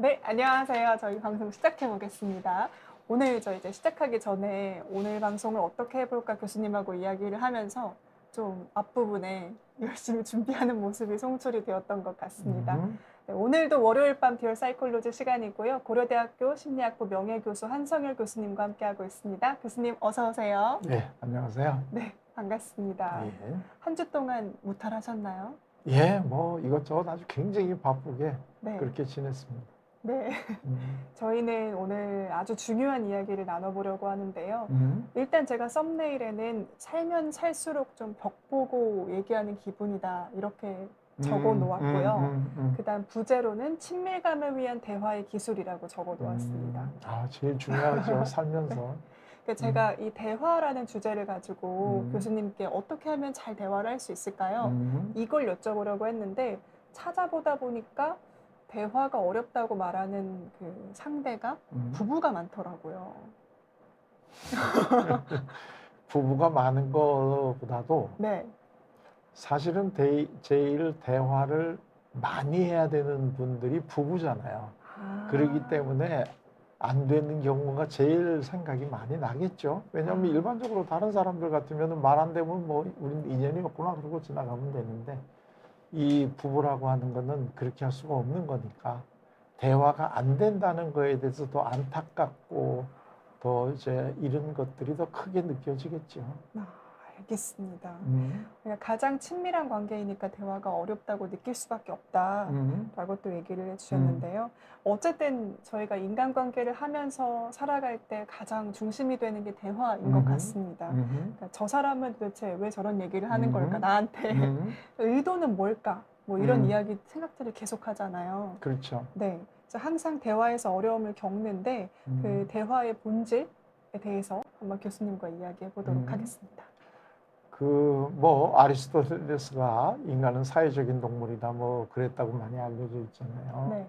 네, 안녕하세요. 저희 방송 시작해 보겠습니다. 오늘 저 이제 시작하기 전에 오늘 방송을 어떻게 해볼까 교수님하고 이야기를 하면서 좀 앞부분에 열심히 준비하는 모습이 송출이 되었던 것 같습니다. 네, 오늘도 월요일 밤 듀얼 사이콜로지 시간이고요. 고려대학교 심리학부 명예교수 한성열 교수님과 함께하고 있습니다. 교수님 어서 오세요. 네, 안녕하세요. 네, 반갑습니다. 예. 한 주 동안 무탈하셨나요? 예, 뭐 이것저것 아주 굉장히 바쁘게 네. 그렇게 지냈습니다. 네. 저희는 오늘 아주 중요한 이야기를 나눠보려고 하는데요. 일단 제가 썸네일에는 살면 살수록 좀 벽 보고 얘기하는 기분이다 이렇게 적어 놓았고요. 그다음 부제로는 친밀감을 위한 대화의 기술이라고 적어 놓았습니다. 제일 중요하죠, 살면서. 그러니까 제가 이 대화라는 주제를 가지고 교수님께 어떻게 하면 잘 대화를 할 수 있을까요? 이걸 여쭤보려고 했는데 찾아보다 보니까 대화가 어렵다고 말하는 그 상대가 부부가 많더라고요. 부부가 많은 것보다도 네. 사실은 제일 대화를 많이 해야 되는 분들이 부부잖아요. 그렇기 때문에 안 되는 경우가 제일 생각이 많이 나겠죠. 왜냐하면 일반적으로 다른 사람들 같으면 말 안 되면 뭐 우린 인연이 없구나 그러고 지나가면 되는데 이 부부라고 하는 거는 그렇게 할 수가 없는 거니까 대화가 안 된다는 거에 대해서 더 안타깝고 더 이제 이런 것들이 더 크게 느껴지겠죠. 알겠습니다. 그러니까 가장 친밀한 관계이니까 대화가 어렵다고 느낄 수밖에 없다라고 또 얘기를 해주셨는데요. 어쨌든 저희가 인간관계를 하면서 살아갈 때 가장 중심이 되는 게 대화인 것 같습니다. 그러니까 저 사람은 도대체 왜 저런 얘기를 하는 걸까? 나한테 의도는 뭘까? 뭐 이런 이야기 생각들을 계속 하잖아요. 그렇죠. 네, 그래서 항상 대화에서 어려움을 겪는데 그 대화의 본질에 대해서 한번 교수님과 이야기해 보도록 하겠습니다. 뭐 아리스토텔레스가 인간은 사회적인 동물이다 뭐 그랬다고 많이 알려져 있잖아요. 네.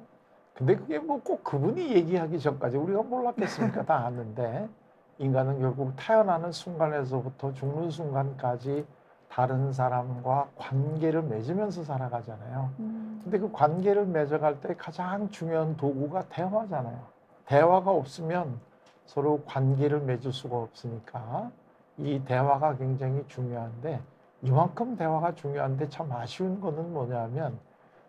근데 그게 뭐 꼭 그분이 얘기하기 전까지 우리가 몰랐겠습니까? 다 아는데 인간은 결국 태어나는 순간에서부터 죽는 순간까지 다른 사람과 관계를 맺으면서 살아가잖아요. 근데 그 관계를 맺어갈 때 가장 중요한 도구가 대화잖아요. 대화가 없으면 서로 관계를 맺을 수가 없으니까 이 대화가 굉장히 중요한데 이만큼 대화가 중요한데 참 아쉬운 거는 뭐냐면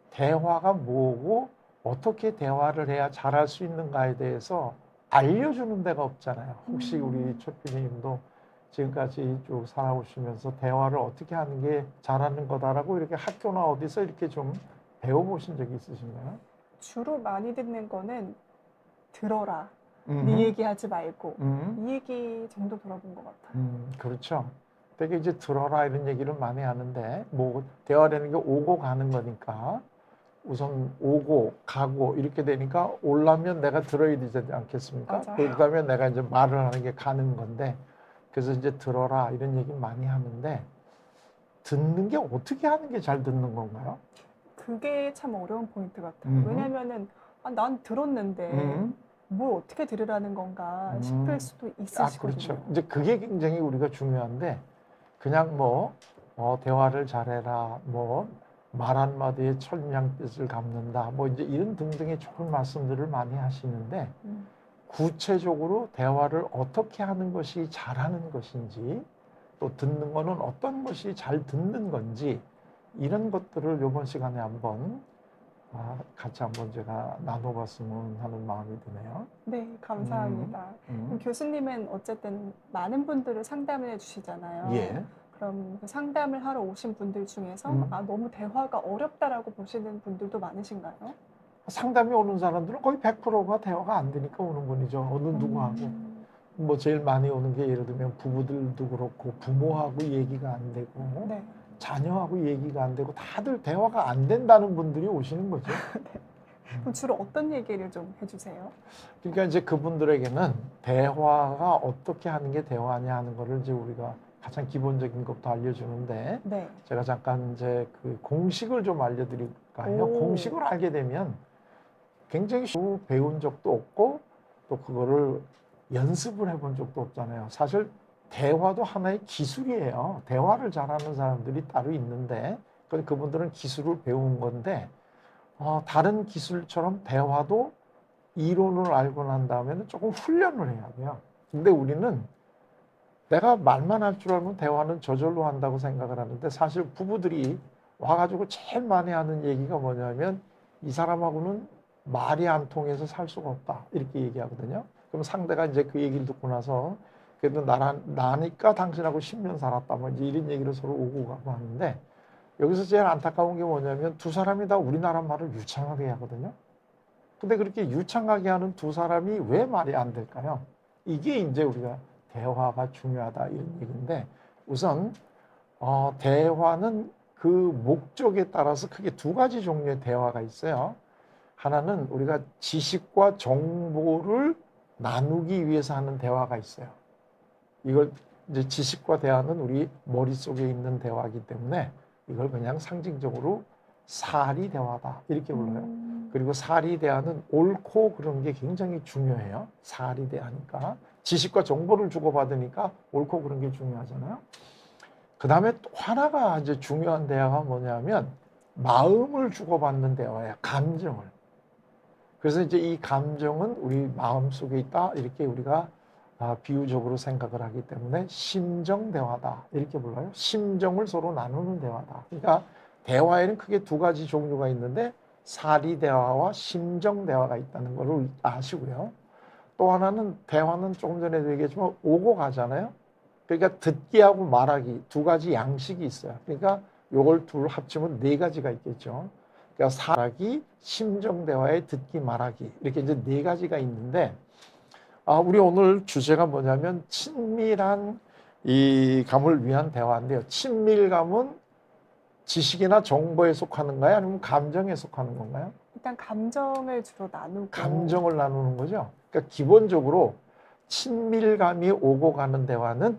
대화가 뭐고 어떻게 대화를 해야 잘할 수 있는가에 대해서 알려주는 데가 없잖아요. 혹시 우리 최피디님도 지금까지 쭉 살아오시면서 대화를 어떻게 하는 게 잘하는 거다라고 이렇게 학교나 어디서 이렇게 좀 배워보신 적이 있으신가요? 주로 많이 듣는 거는 들어라. 네 얘기하지 말고 이 얘기 정도 들어본 것 같아요. 그렇죠. 되게 이제 들어라 이런 얘기를 많이 하는데 뭐 대화라는 게 오고 가는 거니까 우선 오고 가고 이렇게 되니까 오려면 내가 들어야 되지 않겠습니까? 그러면 내가 이제 말을 하는 게 가는 건데 그래서 이제 들어라 이런 얘기 많이 하는데 듣는 게 어떻게 하는 게 잘 듣는 건가요? 그게 참 어려운 포인트 같아요. 왜냐면은 난 들었는데 뭘 어떻게 들으라는 건가 싶을 수도 있으시거든요. 그렇죠. 이제 그게 굉장히 우리가 중요한데 그냥 뭐 대화를 잘해라 뭐 말 한마디에 천냥빚을 갚는다 뭐 이제 이런 등등의 좋은 말씀들을 많이 하시는데 구체적으로 대화를 어떻게 하는 것이 잘하는 것인지 또 듣는 거는 어떤 것이 잘 듣는 건지 이런 것들을 이번 시간에 한번 같이 한번 제가 나눠봤으면 하는 마음이 드네요. 네, 감사합니다. 그럼 교수님은 어쨌든 많은 분들을 상담을 해주시잖아요. 예. 그럼 그 상담을 하러 오신 분들 중에서 너무 대화가 어렵다라고 보시는 분들도 많으신가요? 상담이 오는 사람들은 거의 100%가 대화가 안 되니까 오는 분이죠. 어느 누구하고. 뭐 제일 많이 오는 게 예를 들면 부부들도 그렇고 부모하고 얘기가 안 되고 네. 자녀하고 얘기가 안 되고 다들 대화가 안 된다는 분들이 오시는 거죠. 네. 그럼 주로 어떤 얘기를 좀 해주세요? 그러니까 이제 그분들에게는 대화가 어떻게 하는 게 대화냐 하는 거를 이제 우리가 가장 기본적인 것부터 알려주는데 네. 제가 잠깐 이제 그 공식을 좀 알려드릴까요? 공식을 알게 되면 굉장히 배운 적도 없고 또 그거를 연습을 해본 적도 없잖아요. 사실 대화도 하나의 기술이에요. 대화를 잘하는 사람들이 따로 있는데 그분들은 기술을 배운 건데 다른 기술처럼 대화도 이론을 알고 난 다음에는 조금 훈련을 해야 돼요. 근데 우리는 내가 말만 할 줄 알면 대화는 저절로 한다고 생각을 하는데 사실 부부들이 와가지고 제일 많이 하는 얘기가 뭐냐면 이 사람하고는 말이 안 통해서 살 수가 없다 이렇게 얘기하거든요. 그럼 상대가 이제 그 얘기를 듣고 나서 그래도 나니까 당신하고 10년 살았다 뭐 이제 이런 얘기를 서로 오고 가고 하는데 여기서 제일 안타까운 게 뭐냐면 두 사람이 다 우리나라 말을 유창하게 하거든요. 근데 그렇게 유창하게 하는 두 사람이 왜 말이 안 될까요? 이게 이제 우리가 대화가 중요하다 이런 얘기인데 우선 대화는 그 목적에 따라서 크게 두 가지 종류의 대화가 있어요. 하나는 우리가 지식과 정보를 나누기 위해서 하는 대화가 있어요. 이걸 이제 지식과 대화는 우리 머릿속에 있는 대화이기 때문에 이걸 그냥 상징적으로 사리 대화다 이렇게 불러요. 그리고 사리 대화는 옳고 그런 게 굉장히 중요해요. 사리 대화니까 지식과 정보를 주고받으니까 옳고 그런 게 중요하잖아요. 그 다음에 또 하나가 이제 중요한 대화가 뭐냐면 마음을 주고받는 대화예요. 감정을. 그래서 이제 이 감정은 우리 마음 속에 있다 이렇게 우리가 비유적으로 생각을 하기 때문에 심정 대화다 이렇게 불러요. 심정을 서로 나누는 대화다. 그러니까 대화에는 크게 두 가지 종류가 있는데 사리 대화와 심정 대화가 있다는 것을 아시고요. 또 하나는 대화는 조금 전에도 얘기했지만 오고 가잖아요. 그러니까 듣기하고 말하기 두 가지 양식이 있어요. 그러니까 요걸 둘 합치면 네 가지가 있겠죠. 그러니까 말하기, 심정 대화에 듣기 말하기 이렇게 이제 네 가지가 있는데 우리 오늘 주제가 뭐냐면 친밀한 이 감을 위한 대화인데요. 친밀감은 지식이나 정보에 속하는가요? 아니면 감정에 속하는 건가요? 일단 감정을 주로 나누고. 감정을 나누는 거죠. 그러니까 기본적으로 친밀감이 오고 가는 대화는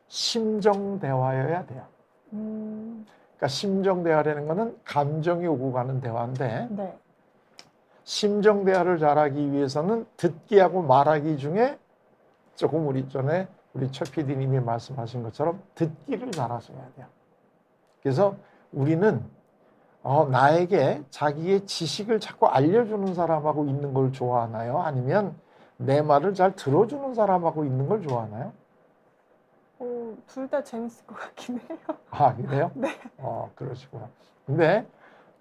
심정 대화여야 돼요. 그러니까 심정 대화라는 거는 감정이 오고 가는 대화인데 네. 심정 대화를 잘하기 위해서는 듣기하고 말하기 중에 조금 우리 전에 우리 최 PD님이 말씀하신 것처럼 듣기를 잘하셔야 돼요. 그래서 우리는 나에게 자기의 지식을 자꾸 알려주는 사람하고 있는 걸 좋아하나요? 아니면 내 말을 잘 들어주는 사람하고 있는 걸 좋아하나요? 둘 다 재밌을 것 같긴 해요. 그래요? 네. 그러시구나. 근데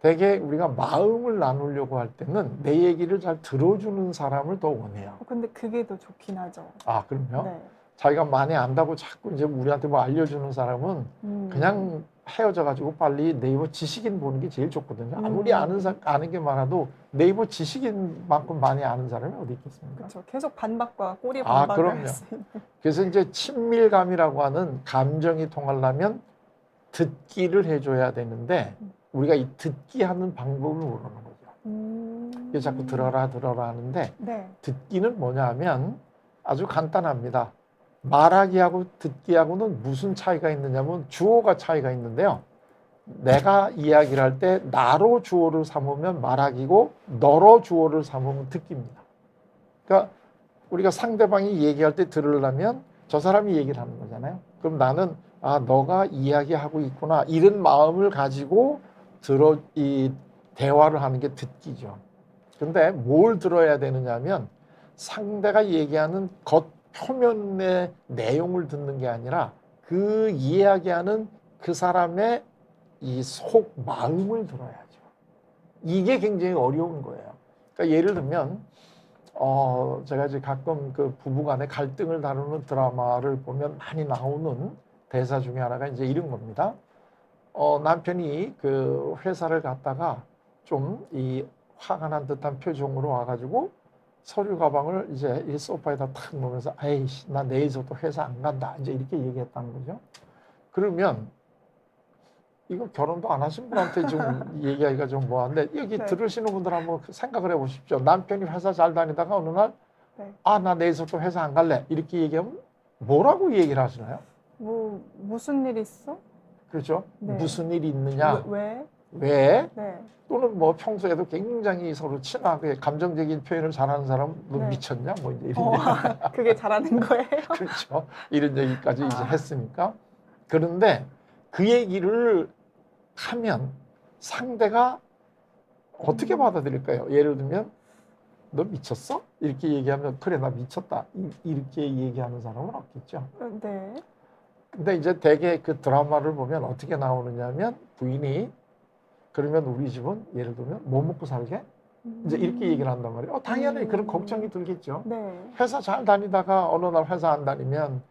되게 우리가 마음을 나누려고 할 때는 내 얘기를 잘 들어주는 사람을 더 원해요. 근데 그게 더 좋긴 하죠. 그럼요? 네. 자기가 많이 안다고 자꾸 이제 우리한테 뭐 알려주는 사람은 그냥 헤어져가지고 빨리 네이버 지식인 보는 게 제일 좋거든요. 아무리 아는 게 많아도 네이버 지식인만큼 많이 아는 사람이 어디 있겠습니까? 그렇죠. 계속 반박과 꼬리 반박을 할 수 있는. 그래서 이제 친밀감이라고 하는 감정이 통하려면 듣기를 해줘야 되는데 우리가 이 듣기 하는 방법을 모르는 거죠. 그래서 자꾸 들어라 하는데 네. 듣기는 뭐냐 하면 아주 간단합니다. 말하기하고 듣기하고는 무슨 차이가 있느냐면 주어가 차이가 있는데요. 내가 이야기를 할 때 나로 주어를 삼으면 말하기고 너로 주어를 삼으면 듣기입니다. 그러니까 우리가 상대방이 얘기할 때 들으려면 저 사람이 얘기를 하는 거잖아요. 그럼 나는 너가 이야기하고 있구나 이런 마음을 가지고 이 대화를 하는 게 듣기죠. 근데 뭘 들어야 되느냐 하면 상대가 얘기하는 표면의 내용을 듣는 게 아니라 그 이야기하는 그 사람의 이 속 마음을 들어야죠. 이게 굉장히 어려운 거예요. 그러니까 예를 들면 제가 이제 가끔 그 부부간의 갈등을 다루는 드라마를 보면 많이 나오는 대사 중에 하나가 이제 이런 겁니다. 남편이 그 회사를 갔다가 좀 이 화가 난 듯한 표정으로 와가지고 서류 가방을 이제 이 소파에다 탁 놓으면서 아이씨 나 내일부터 회사 안 간다 이제 이렇게 얘기했다는 거죠. 그러면 이거 결혼도 안 하신 분한테 좀 얘기하기가 좀 뭐한데 여기 네. 들으시는 분들 한번 생각을 해보십시오. 남편이 회사 잘 다니다가 어느 날 네. 나 내일부터 회사 안 갈래 이렇게 얘기하면 뭐라고 얘기를 하시나요? 무슨 일 있어? 그렇죠. 네. 무슨 일이 있느냐? 왜? 네. 또는 뭐 평소에도 굉장히 서로 친하게 감정적인 표현을 잘하는 사람 너 네. 미쳤냐? 뭐 이제 이런 그게 잘하는 거예요? 그렇죠. 이런 얘기까지 이제 했으니까. 그런데 그 얘기를 하면 상대가 어떻게 받아들일까요? 예를 들면 너 미쳤어? 이렇게 얘기하면 그래 나 미쳤다 이렇게 얘기하는 사람은 없겠죠. 네. 근데 이제 대개 그 드라마를 보면 어떻게 나오느냐면 부인이 그러면 우리 집은 예를 들면 뭐 먹고 살게? 이제 이렇게 얘기를 한단 말이에요. 당연히 그런 걱정이 들겠죠. 네. 회사 잘 다니다가 어느 날 회사 안 다니면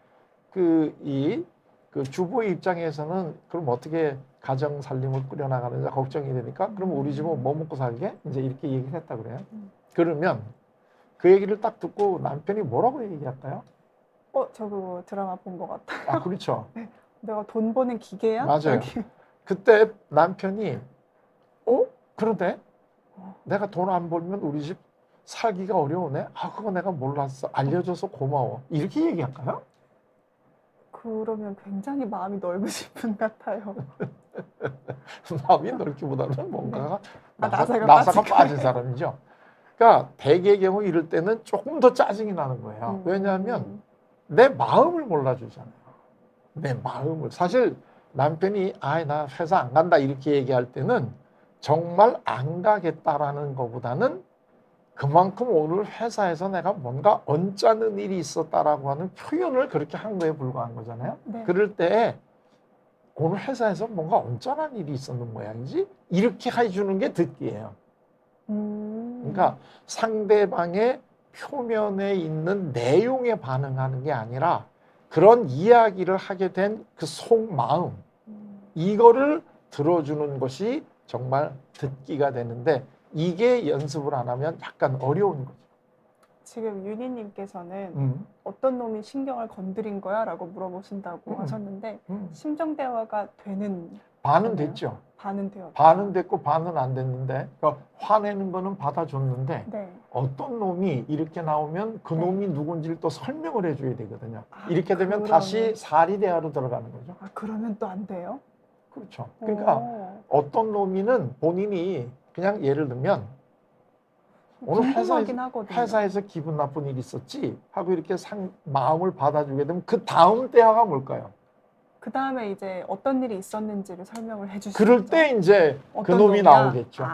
그 주부의 입장에서는 그럼 어떻게 가정 살림을 꾸려나가는지 걱정이 되니까 그럼 우리 집은 뭐 먹고 살게? 이제 이렇게 얘기를 했다 그래요. 그러면 그 얘기를 딱 듣고 남편이 뭐라고 얘기할까요? 저 그거 드라마 본 것 같아요. 아, 그렇죠. 네. 내가 돈 버는 기계야? 맞아요. 여기. 그때 남편이 그런데 내가 돈 안 벌면 우리 집 살기가 어려우네? 아, 그거 내가 몰랐어. 알려줘서 고마워. 이렇게 얘기할까요? 그러면 굉장히 마음이 넓으신 분 같아요. 마음이 넓기보다는 뭔가가 나사가 나사가 빠진 사람이죠. 그러니까 대개의 경우 이럴 때는 조금 더 짜증이 나는 거예요. 왜냐하면 내 마음을 몰라주잖아요. 내 마음을. 사실 남편이 나 회사 안 간다 이렇게 얘기할 때는 정말 안 가겠다라는 것보다는 그만큼 오늘 회사에서 내가 뭔가 언짢은 일이 있었다라고 하는 표현을 그렇게 한 거에 불과한 거잖아요. 네. 그럴 때 오늘 회사에서 뭔가 언짢은 일이 있었는 모양이지 이렇게 해주는 게 듣기예요. 그러니까 상대방의 표면에 있는 내용에 반응하는 게 아니라 그런 이야기를 하게 된 그 속마음 이거를 들어주는 것이 정말 듣기가 되는데 이게 연습을 안 하면 약간 어려운 거죠. 지금 윤희님께서는 어떤 놈이 신경을 건드린 거야? 라고 물어보신다고 하셨는데 심정 대화가 되는 반은 거네요? 됐죠. 반은 되었다. 반은 됐고 반은 안 됐는데 그러니까 화내는 거는 받아줬는데 네. 어떤 놈이 이렇게 나오면 그 놈이 누군지를 또 설명을 해줘야 되거든요. 이렇게 되면 그러면... 다시 사리 대화로 들어가는 거죠. 그러면 또 안 돼요? 그렇죠. 그러니까 어떤 놈이는 본인이 그냥 예를 들면 오늘 회사에서 기분 나쁜 일이 있었지 하고 이렇게 마음을 받아주게 되면 그 다음 대화가 뭘까요? 그 다음에 이제 어떤 일이 있었는지를 설명을 해주시죠. 그럴 때 이제 그 놈이 나오겠죠.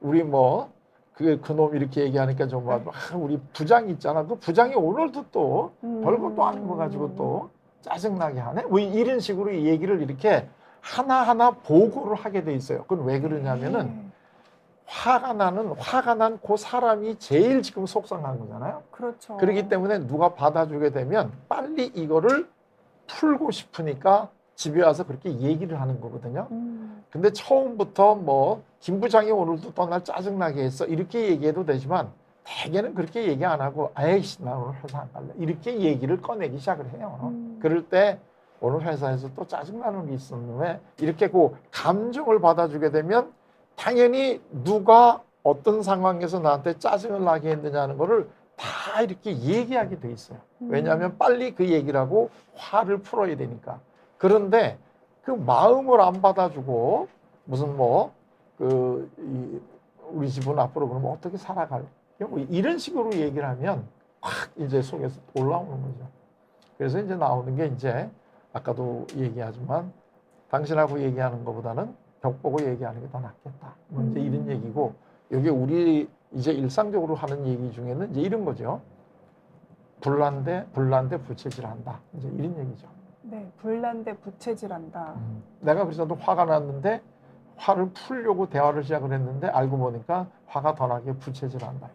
우리 그 놈 이렇게 얘기하니까 좀 우리 부장 있잖아. 그 부장이 오늘도 또 별것도 아닌 거 가지고 또 짜증나게 하네. 뭐 이런 식으로 얘기를 이렇게 하나하나 보고를 하게 돼 있어요. 그건 왜 그러냐면은 화가 난 그 사람이 제일 지금 속상한 거잖아요. 그렇죠. 그렇기 때문에 누가 받아주게 되면 빨리 이거를 풀고 싶으니까 집에 와서 그렇게 얘기를 하는 거거든요. 근데 처음부터 김 부장이 오늘도 또 날 짜증나게 했어 이렇게 얘기해도 되지만 대개는 그렇게 얘기 안 하고 아이씨 나 오늘 회사 안 갈래 이렇게 얘기를 꺼내기 시작을 해요. 그럴 때 오늘 회사에서 또 짜증나는 게 있었는데 이렇게 그 감정을 받아주게 되면 당연히 누가 어떤 상황에서 나한테 짜증을 나게 했느냐는 거를 다 이렇게 얘기하게 돼 있어요. 왜냐하면 빨리 그 얘기를 하고 화를 풀어야 되니까. 그런데 그 마음을 안 받아주고 무슨 우리 집은 앞으로 그러면 어떻게 살아갈 이런 식으로 얘기를 하면 확 이제 속에서 올라오는 거죠. 그래서 이제 나오는 게 이제 아까도 얘기하지만 당신하고 얘기하는 것보다는 벽 보고 얘기하는 게 더 낫겠다. 이제 이런 얘기고 이게 우리 이제 일상적으로 하는 얘기 중에는 이제 이런 거죠. 불난데 부채질한다. 이제 이런 얘기죠. 네, 불난데 부채질한다. 내가 그래서 화가 났는데 화를 풀려고 대화를 시작을 했는데 알고 보니까 화가 더 나게 부채질한다.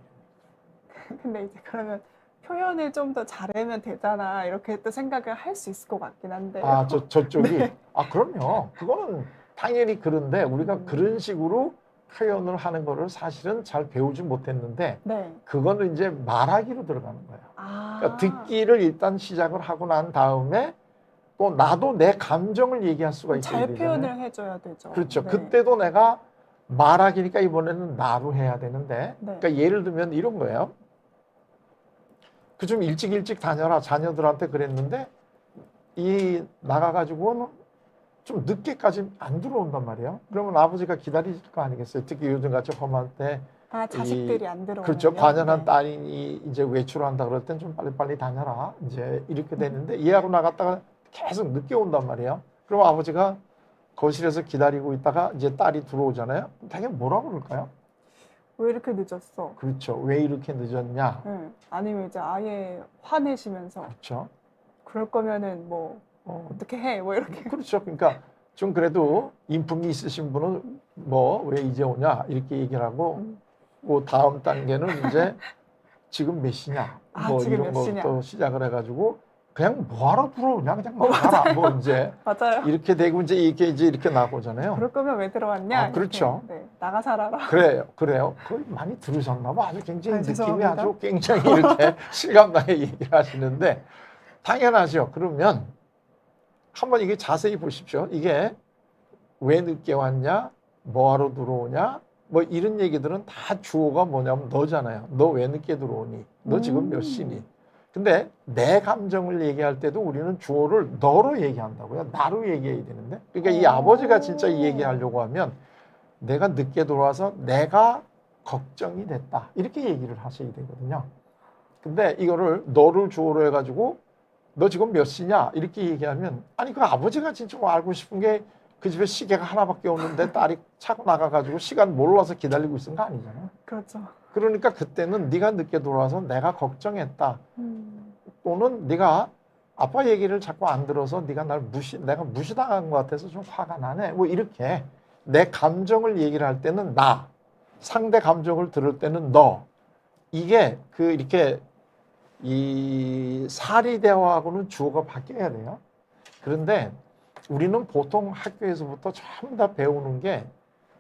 근데 이제 그러면 표현을 좀 더 잘하면 되잖아 이렇게 또 생각을 할 수 있을 것 같긴 한데. 저쪽이 네. 그럼요. 그거는 당연히 그런데 우리가 그런 식으로 표현을 하는 거를 사실은 잘 배우지 못했는데 네. 그거는 이제 말하기로 들어가는 거예요. 그러니까 듣기를 일단 시작을 하고 난 다음에 또 나도 내 감정을 얘기할 수가 있어야 잘 되잖아요. 표현을 해줘야 되죠. 그렇죠. 네. 그때도 내가 말하기니까 이번에는 나로 해야 되는데 그러니까 예를 들면 이런 거예요. 그 좀 일찍 다녀라. 자녀들한테 그랬는데 나가가지고는 좀 늦게까지 안 들어온단 말이에요. 그러면 아버지가 기다릴 거 아니겠어요. 특히 요즘같이 험할 때 자식들이 안 들어오면 그렇죠. 관연한 딸이 이제 외출한다 그럴 땐 좀 빨리 다녀라. 이제 이렇게 되는데 얘하고 나갔다가 계속 늦게 온단 말이에요. 그럼 아버지가 거실에서 기다리고 있다가 이제 딸이 들어오잖아요. 되게 뭐라고 그럴까요? 왜 이렇게 늦었어? 그렇죠. 왜 이렇게 늦었냐? 네. 아니면 이제 아예 화내시면서 그렇죠. 그럴 거면은 뭐 어떻게 해? 뭐 이렇게. 그렇죠. 그러니까 좀 그래도 인품이 있으신 분은 뭐 왜 이제 오냐 이렇게 얘기를 하고 그 다음 단계는 이제 지금 몇 시냐 뭐 지금 이런 몇 시냐. 것부터 시작을 해가지고 그냥 뭐하러 들어오냐 그냥 나가라 뭐 이제 맞아요. 이렇게 되고 이제 이렇게 나오잖아요. 그럴 거면 왜 들어왔냐? 이렇게. 그렇죠. 네, 나가 살아라. 그래요. 그 많이 들으셨나 봐. 아주 굉장히 느낌이 죄송합니다. 아주 굉장히 이렇게 실감나게 얘기를 하시는데 당연하죠. 그러면 한번 이게 자세히 보십시오. 이게 왜 늦게 왔냐? 뭐하러 들어오냐? 뭐 이런 얘기들은 다 주어가 뭐냐면 너잖아요. 너 왜 늦게 들어오니? 너 지금 몇 시니? 근데 내 감정을 얘기할 때도 우리는 주어를 너로 얘기한다고요. 나로 얘기해야 되는데. 그러니까 이 아버지가 진짜 이 얘기하려고 하면 내가 늦게 들어와서 내가 걱정이 됐다. 이렇게 얘기를 하셔야 되거든요. 근데 이거를 너를 주어로 해가지고 너 지금 몇 시냐? 이렇게 얘기하면 아니 그 아버지가 진짜 뭐 알고 싶은 게 그 집에 시계가 하나밖에 없는데 딸이 차고 나가가지고 시간 몰라서 기다리고 있은 거 아니잖아요. 그렇죠. 그러니까 그때는 네가 늦게 들어와서 내가 걱정했다. 또는 네가 아빠 얘기를 자꾸 안 들어서 네가 내가 무시당한 것 같아서 좀 화가 나네. 뭐 이렇게 내 감정을 얘기를 할 때는 나, 상대 감정을 들을 때는 너. 이게 이렇게 이 사리 대화하고는 주어가 바뀌어야 돼요. 그런데 우리는 보통 학교에서부터 전부 다 배우는 게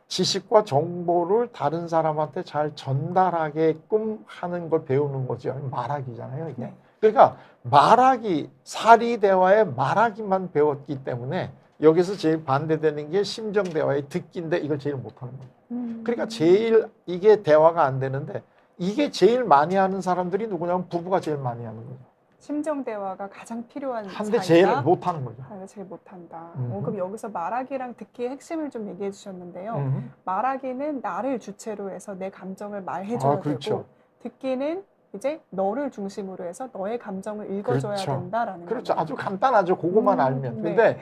지식과 정보를 다른 사람한테 잘 전달하게끔 하는 걸 배우는 거죠. 말하기잖아요, 이게. 네. 그러니까 말하기, 사리 대화에 말하기만 배웠기 때문에 여기서 제일 반대되는 게 심정 대화의 듣기인데 이걸 제일 못하는 거예요. 그러니까 제일 이게 대화가 안 되는데 이게 제일 많이 하는 사람들이 누구냐면 부부가 제일 많이 하는 거죠. 심정 대화가 가장 필요한 한데 사이다. 제일 못하는 거죠. 제일 못한다. 그럼 여기서 말하기랑 듣기의 핵심을 좀 얘기해 주셨는데요. 말하기는 나를 주체로 해서 내 감정을 말해줘야 그렇죠. 되고 듣기는 이제 너를 중심으로 해서 너의 감정을 읽어줘야 그렇죠. 된다라는 그렇죠. 거네요. 아주 간단하죠. 그것만 알면. 네. 근데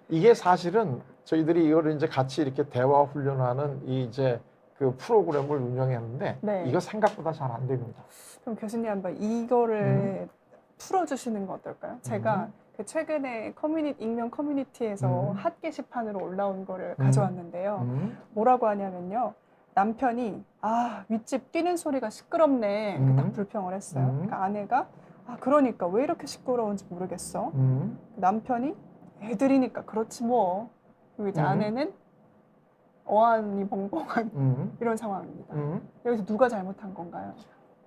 이게 사실은 저희들이 이거를 이제 같이 이렇게 대화 훈련하는 이제 그 프로그램을 운영했는데 네. 이거 생각보다 잘 안 됩니다. 그럼 교수님 한번 이거를 풀어주시는 거 어떨까요? 제가 그 최근에 익명 커뮤니티에서 핫 게시판으로 올라온 거를 가져왔는데요. 뭐라고 하냐면요. 남편이 윗집 뛰는 소리가 시끄럽네 이렇게 딱 불평을 했어요. 그러니까 아내가 그러니까 왜 이렇게 시끄러운지 모르겠어. 남편이 애들이니까 그렇지 뭐. 그리고 이제 아내는 어안이 벙벙한 이런 상황입니다. 여기서 누가 잘못한 건가요?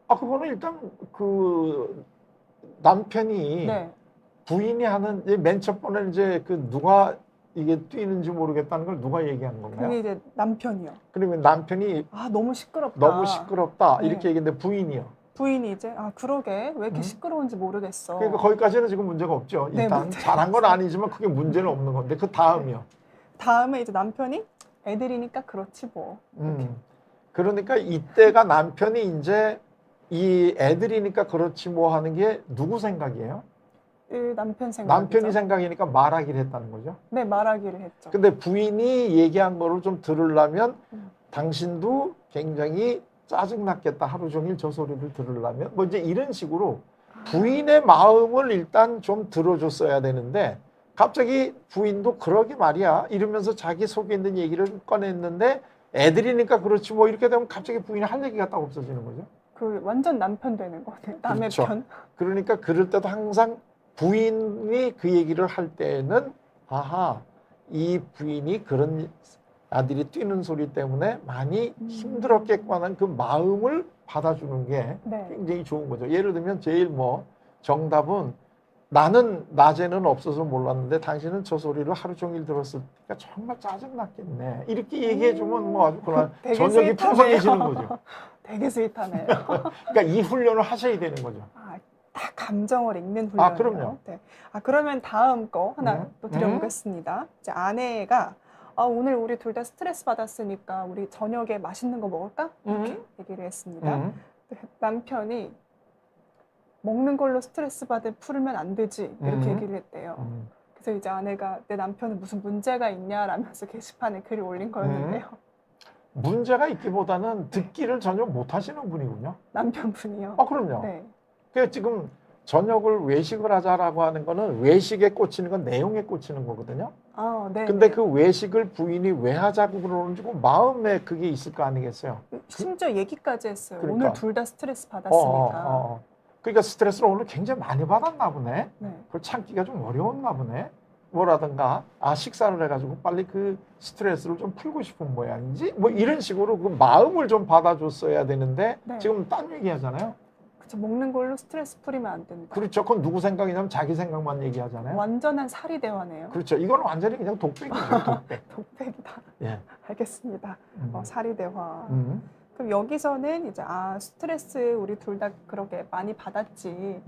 그거는 일단 그 남편이 네. 부인이 하는 맨 첫 번에 이제 그 누가 이게 뛰는지 모르겠다는 걸 누가 얘기한 건가요? 그게 이제 남편이요. 그러면 남편이 너무 시끄럽다. 너무 시끄럽다 네. 이렇게 얘기했는데 부인이요. 부인이 이제 그러게 왜 이렇게 시끄러운지 모르겠어. 그러니까 거기까지는 지금 문제가 없죠. 네, 일단 잘한 건 아니지만 그게 문제는 없는 건데 그 다음이요. 다음에 이제 남편이 애들이니까 그렇지 뭐. 그러니까 이때가 남편이 이제 이 애들이니까 그렇지 뭐 하는 게 누구 생각이에요? 남편 생각. 남편이 생각이니까 말하기를 했다는 거죠. 네, 말하기를 했죠. 근데 부인이 얘기한 거를 좀 들으려면 당신도 굉장히 짜증났겠다. 하루 종일 저 소리를 들으려면 뭐 이제 이런 식으로 부인의 마음을 일단 좀 들어줬어야 되는데 갑자기 부인도 그러게 말이야 이러면서 자기 속에 있는 얘기를 꺼냈는데 애들이니까 그렇지 뭐 이렇게 되면 갑자기 부인이 할 얘기가 딱 없어지는 거죠. 그 완전 남편 되는 거네요. 남의 그렇죠. 편. 그러니까 그럴 때도 항상 부인이 그 얘기를 할 때는 이 부인이 그런 아들이 뛰는 소리 때문에 많이 힘들었겠구나 그 마음을 받아주는 게 굉장히 좋은 거죠. 예를 들면 제일 정답은 나는 낮에는 없어서 몰랐는데 당신은 저 소리를 하루 종일 들었을 때가 정말 짜증났겠네. 이렇게 얘기해주면 아주 그날 저녁이 풍성해지는 거죠. 되게 스윗하네요. 그러니까 이 훈련을 하셔야 되는 거죠. 다 감정을 읽는 훈련이에요. 그럼요. 네. 그러면 다음 거 하나 또 드려보겠습니다. 이제 아내가 오늘 우리 둘 다 스트레스 받았으니까 우리 저녁에 맛있는 거 먹을까? 이렇게 얘기를 했습니다. 남편이 먹는 걸로 스트레스 풀면 안 되지 이렇게 얘기를 했대요. 그래서 이제 아내가 내 남편은 무슨 문제가 있냐라면서 게시판에 글을 올린 거였는데요. 문제가 있기보다는 듣기를 전혀 못 하시는 분이군요. 남편분이요. 그럼요. 네. 그러니까 지금 저녁을 외식을 하자라고 하는 거는 외식에 꽂히는 건 내용에 꽂히는 거거든요. 네. 근데 네. 그 외식을 부인이 왜 하자고 그러는지 그 마음에 그게 있을 거 아니겠어요. 심지어 얘기까지 했어요. 그러니까. 오늘 둘 다 스트레스 받았으니까. 그러니까 스트레스를 오늘 굉장히 많이 받았나 보네. 네. 그걸 참기가 좀 어려웠나 보네. 뭐라든가 식사를 해가지고 빨리 그 스트레스를 좀 풀고 싶은 모양이지 뭐 이런 식으로 그 마음을 좀 받아줬어야 되는데 네. 지금 딴 얘기하잖아요. 그쵸, 먹는 걸로 스트레스 풀이면 안 된다. 그렇죠. 그건 누구 생각이냐면 자기 생각만 얘기하잖아요. 완전한 사리 대화네요. 그렇죠. 이건 완전히 그냥 독백이죠. 독백. 독백이다. 예. 알겠습니다. 사리 대화. 그럼 여기서는 이제 스트레스 우리 둘 다 그렇게 많이 받았지.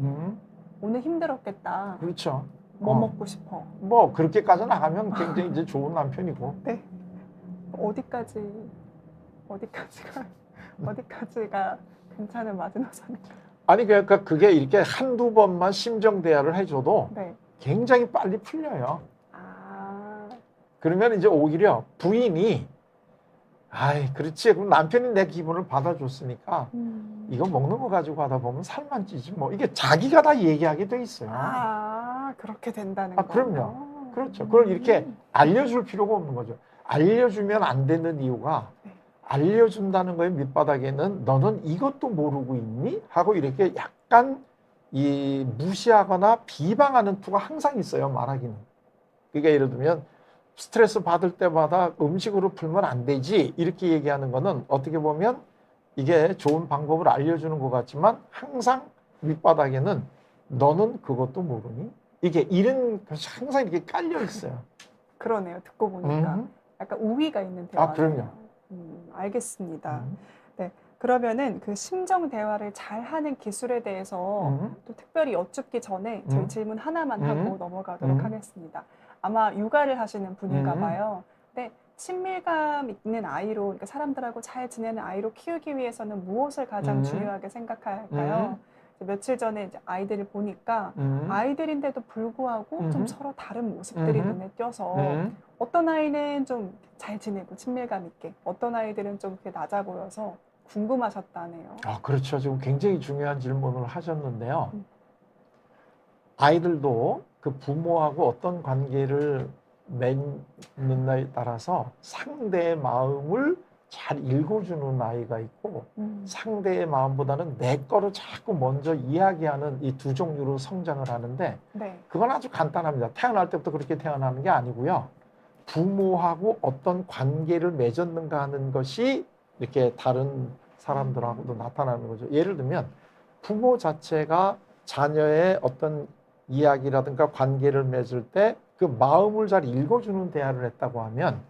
오늘 힘들었겠다. 그렇죠. 뭐 먹고 싶어? 뭐 그렇게까지 나가면 굉장히 이제 좋은 남편이고. 네. 어디까지가 괜찮은 마지노선인가요? 아니 그러니까 그게 이렇게 한두 번만 심정 대화를 해줘도 네. 굉장히 빨리 풀려요. 그러면 이제 오히려 부인이 그렇지. 그럼 남편이 내 기분을 받아줬으니까 이거 먹는 거 가지고 하다 보면 살만 찌지 뭐. 이게 자기가 다 얘기하게 돼 있어요. 그렇게 된다는 거. 그럼요. 그렇죠. 그걸 이렇게 알려줄 필요가 없는 거죠. 알려주면 안 되는 이유가 알려준다는 거의 밑바닥에는 너는 이것도 모르고 있니? 하고 이렇게 약간 무시하거나 비방하는 투가 항상 있어요. 말하기는. 그러니까 예를 들면 스트레스 받을 때마다 음식으로 풀면 안 되지 이렇게 얘기하는 거는 어떻게 보면 이게 좋은 방법을 알려주는 것 같지만 항상 밑바닥에는 너는 그것도 모르니? 이게 이런 것이 항상 이렇게 깔려 있어요. 그러네요. 듣고 보니까 약간 우위가 있는 대화. 그럼요. 알겠습니다. 네, 그러면은 그 심정 대화를 잘 하는 기술에 대해서 또 특별히 여쭙기 전에 저희 질문 하나만 하고 넘어가도록 하겠습니다. 아마 육아를 하시는 분인가 봐요. 근데 친밀감 있는 아이로, 그러니까 사람들하고 잘 지내는 아이로 키우기 위해서는 무엇을 가장 중요하게 생각해야 할까요? 며칠 전에 이제 아이들을 보니까 아이들인데도 불구하고 좀 서로 다른 모습들이 눈에 띄어서 어떤 아이는 좀 잘 지내고 친밀감 있게, 어떤 아이들은 좀 그렇게 낮아 보여서 궁금하셨다네요. 그렇죠. 지금 굉장히 중요한 질문을 하셨는데요. 아이들도 그 부모하고 어떤 관계를 맺느냐에 따라서 상대의 마음을 잘 읽어주는 아이가 있고 상대의 마음보다는 내 거를 자꾸 먼저 이야기하는 이 두 종류로 성장을 하는데 그건 아주 간단합니다. 태어날 때부터 그렇게 태어나는 게 아니고요. 부모하고 어떤 관계를 맺었는가 하는 것이 이렇게 다른 사람들하고도 나타나는 거죠. 예를 들면 부모 자체가 자녀의 어떤 이야기라든가 관계를 맺을 때 그 마음을 잘 읽어주는 대화를 했다고 하면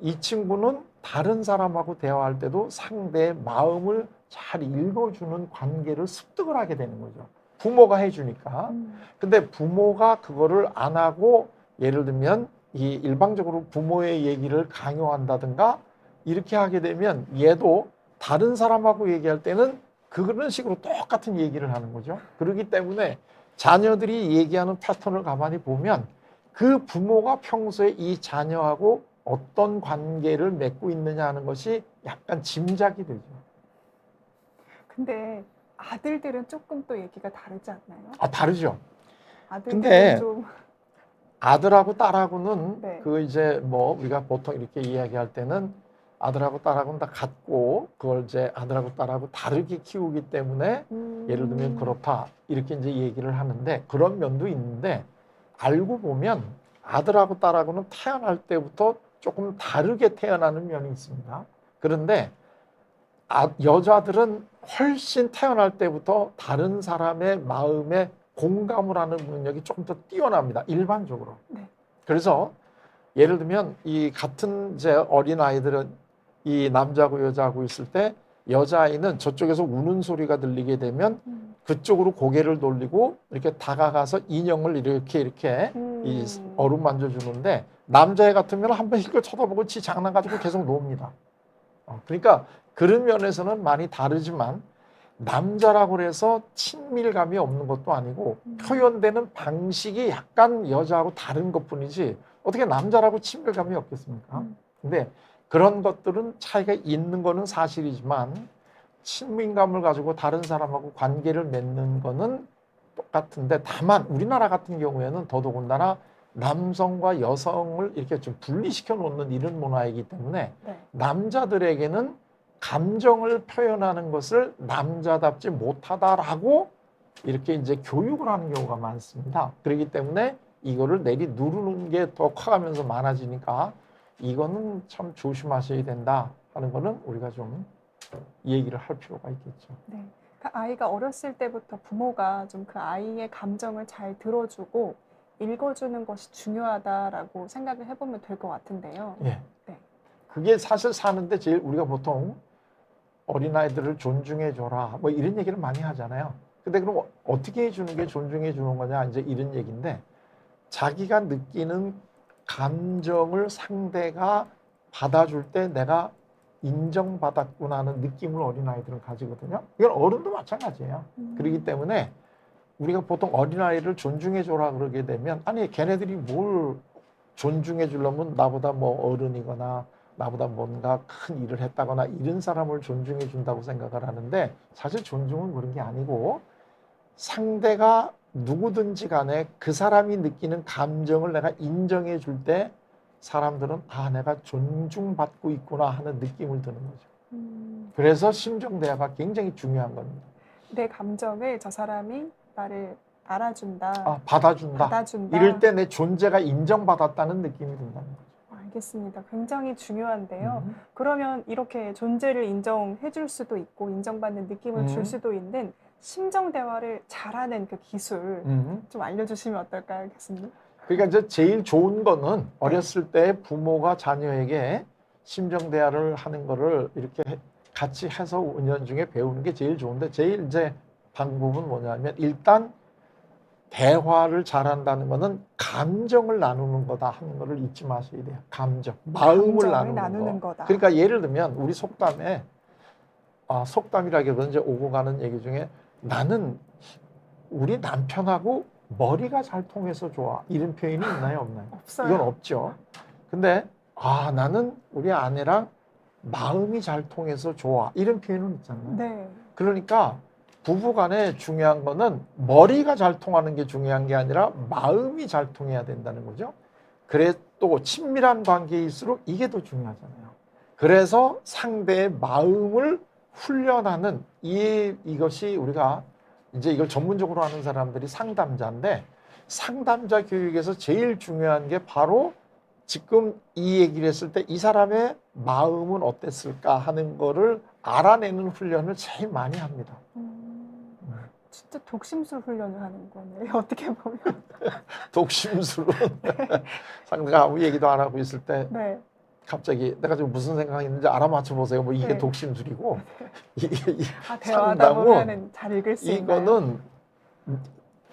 이 친구는 다른 사람하고 대화할 때도 상대의 마음을 잘 읽어주는 관계를 습득을 하게 되는 거죠. 부모가 해주니까. 근데 부모가 그거를 안 하고 예를 들면 이 일방적으로 부모의 얘기를 강요한다든가 이렇게 하게 되면 얘도 다른 사람하고 얘기할 때는 그런 식으로 똑같은 얘기를 하는 거죠. 그렇기 때문에 자녀들이 얘기하는 패턴을 가만히 보면 그 부모가 평소에 이 자녀하고 어떤 관계를 맺고 있느냐 하는 것이 약간 짐작이 되죠. 근데 아들들은 조금 또 얘기가 다르지 않나요? 다르죠. 아들들은 좀 아들하고 딸하고는 네. 이제 뭐 우리가 보통 이렇게 이야기할 때는 아들하고 딸하고는 다 같고 그걸 이제 아들하고 딸하고 다르게 키우기 때문에 예를 들면 그렇다 이렇게 이제 얘기를 하는데 그런 면도 있는데 알고 보면 아들하고 딸하고는 태어날 때부터 조금 다르게 태어나는 면이 있습니다. 그런데 여자들은 훨씬 태어날 때부터 다른 사람의 마음에 공감을 하는 능력이 조금 더 뛰어납니다. 일반적으로. 그래서 예를 들면 이 같은 이제 어린 아이들은 이 남자하고 여자하고 있을 때 여자아이는 저쪽에서 우는 소리가 들리게 되면 그쪽으로 고개를 돌리고 이렇게 다가가서 인형을 이렇게 이 어루만져 주는데 남자애 같으면 한번 힐끗 쳐다보고 지 장난 가지고 계속 놉니다. 그러니까 그런 면에서는 많이 다르지만 남자라고 해서 친밀감이 없는 것도 아니고 표현되는 방식이 약간 여자하고 다른 것뿐이지 어떻게 남자라고 친밀감이 없겠습니까? 근데 그런 것들은 차이가 있는 거는 사실이지만 친밀감을 가지고 다른 사람하고 관계를 맺는 거는 똑같은데, 다만 우리나라 같은 경우에는 더더군다나 남성과 여성을 이렇게 좀 분리시켜 놓는 이런 문화이기 때문에 네. 남자들에게는 감정을 표현하는 것을 남자답지 못하다라고 이렇게 이제 교육을 하는 경우가 많습니다. 그렇기 때문에 이거를 내리 누르는 게 더 커가면서 많아지니까 이거는 참 조심하셔야 된다 하는 거는 우리가 좀 얘기를 할 필요가 있겠죠. 네. 그 아이가 어렸을 때부터 부모가 좀 그 아이의 감정을 잘 들어주고 읽어주는 것이 중요하다라고 생각을 해보면 될 것 같은데요. 예. 네. 그게 사실 사는데 제일 우리가 보통 어린아이들을 존중해줘라 뭐 이런 얘기를 많이 하잖아요. 근데 그럼 어떻게 해주는 게 존중해주는 거냐, 이제 이런 얘기인데, 자기가 느끼는 감정을 상대가 받아줄 때 내가 인정받았구나 하는 느낌을 어린아이들은 가지거든요. 이건 어른도 마찬가지예요. 그렇기 때문에 우리가 보통 어린아이를 존중해줘라 그러게 되면, 아니 걔네들이 뭘 존중해 주려면 나보다 뭐 어른이거나 나보다 뭔가 큰 일을 했다거나 이런 사람을 존중해 준다고 생각을 하는데, 사실 존중은 그런 게 아니고 상대가 누구든지 간에 그 사람이 느끼는 감정을 내가 인정해 줄 때 사람들은 아, 내가 존중받고 있구나 하는 느낌을 드는 거죠. 그래서 심정 대화가 굉장히 중요한 겁니다. 내 감정을 저 사람이 나를 알아준다, 아, 받아준다. 받아준다. 이럴 때 내 존재가 인정받았다는 느낌이 든다는 거죠. 알겠습니다. 굉장히 중요한데요. 그러면 이렇게 존재를 인정해 줄 수도 있고 인정받는 느낌을 줄 수도 있는 심정 대화를 잘하는 그 기술 좀 알려주시면 어떨까요, 교수님? 그러니까 이제 제일 좋은 거는 어렸을 때 부모가 자녀에게 심정 대화를 하는 거를 이렇게 같이 해서 은연중에 배우는 게 제일 좋은데, 제일 이제 방법은 뭐냐면, 일단 대화를 잘한다는 거는 감정을 나누는 거다 하는 거를 잊지 마셔야 돼요. 감정, 마음을 나누는 거다. 그러니까 예를 들면 우리 속담에, 속담이라기보다는 이제 오고 가는 얘기 중에, 나는 우리 남편하고 머리가 잘 통해서 좋아, 이런 표현이 있나요, 없나요? 없어요. 이건 없죠. 근데 나는 우리 아내랑 마음이 잘 통해서 좋아, 이런 표현은 있잖아요. 네. 그러니까 부부간에 중요한 거는 머리가 잘 통하는 게 중요한 게 아니라 마음이 잘 통해야 된다는 거죠. 그래, 또 친밀한 관계일수록 이게 더 중요하잖아요. 그래서 상대의 마음을 훈련하는 이것이 우리가 이제 이걸 전문적으로 하는 사람들이 상담자인데, 상담자 교육에서 제일 중요한 게 바로 지금 이 얘기를 했을 때 이 사람의 마음은 어땠을까 하는 거를 알아내는 훈련을 제일 많이 합니다. 진짜 독심술 훈련을 하는 거네요, 어떻게 보면. 독심술은 상대가 아무 얘기도 안 하고 있을 때 네. 갑자기 내가 지금 무슨 생각했는지 알아맞혀 보세요. 뭐 이게 네. 독심술이고, 대화하다 보면은 잘 읽을 수 있나요? 이거는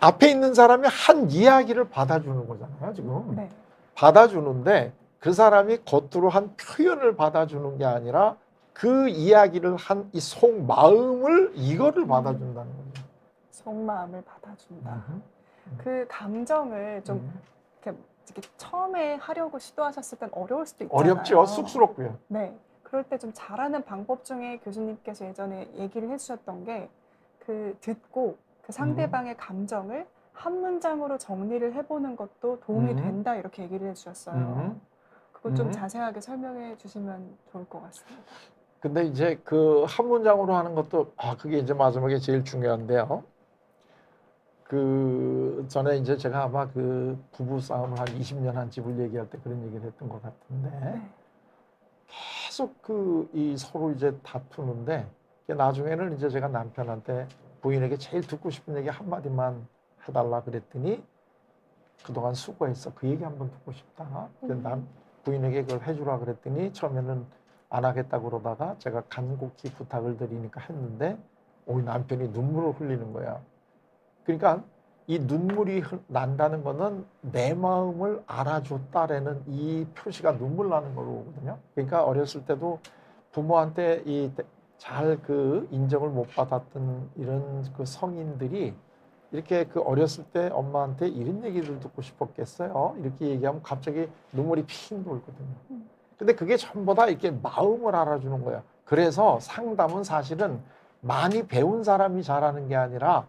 앞에 있는 사람이 한 이야기를 받아주는 거잖아요, 지금. 네. 받아주는데 그 사람이 겉으로 한 표현을 받아주는 게 아니라 그 이야기를 한 이 속마음을, 이거를 받아준다는 거죠. 속마음을 받아준다. 그 감정을 좀 이렇게 처음에 하려고 시도하셨을 땐 어려울 수도 있잖아요. 어렵죠. 쑥스럽고요. 네. 그럴 때 좀 잘하는 방법 중에 교수님께서 예전에 얘기를 해주셨던 게, 그 듣고 그 상대방의 감정을 한 문장으로 정리를 해보는 것도 도움이 된다, 이렇게 얘기를 해주셨어요. 그거 좀 자세하게 설명해 주시면 좋을 것 같습니다. 근데 이제 그 한 문장으로 하는 것도 그게 이제 마지막에 제일 중요한데요. 그 전에 이제 제가 아마 그 부부 싸움을 한 20년 한 집을 얘기할 때 그런 얘기를 했던 것 같은데, 네. 계속 이 서로 이제 다투는데, 나중에는 이제 제가 남편한테 부인에게 제일 듣고 싶은 얘기 한마디만 해달라 그랬더니, 그동안 수고했어, 그 얘기 한번 듣고 싶다. 난 부인에게 그걸 해주라 그랬더니 처음에는 안 하겠다고 그러다가 제가 간곡히 부탁을 드리니까 했는데, 남편이 눈물을 흘리는 거야. 그러니까 이 눈물이 난다는 거는 내 마음을 알아줬다라는 이 표시가 눈물 나는 거거든요. 그러니까 어렸을 때도 부모한테 잘 그 인정을 못 받았던 이런 그 성인들이 이렇게 그 어렸을 때 엄마한테 이런 얘기를 듣고 싶었겠어요? 이렇게 얘기하면 갑자기 눈물이 핑 돌거든요. 근데 그게 전부 다 이렇게 마음을 알아주는 거예요. 그래서 상담은 사실은 많이 배운 사람이 잘하는 게 아니라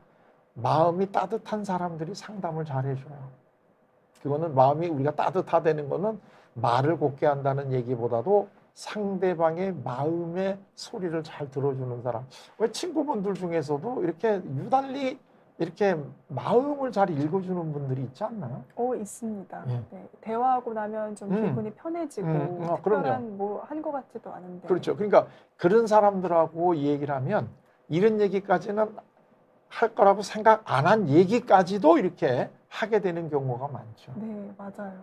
마음이 따뜻한 사람들이 상담을 잘해줘요. 그거는 마음이 우리가 따뜻하다는 거는 말을 곱게 한다는 얘기보다도 상대방의 마음의 소리를 잘 들어주는 사람. 왜 친구분들 중에서도 이렇게 유달리 이렇게 마음을 잘 읽어주는 분들이 있지 않나요? 있습니다. 예. 네, 대화하고 나면 좀 기분이 편해지고 특별한 그럼요. 뭐 한 것 같지도 않은데. 그렇죠. 그러니까 그런 사람들하고 얘기를 하면 이런 얘기까지는 할 거라고 생각 안 한 얘기까지도 이렇게 하게 되는 경우가 많죠. 네, 맞아요.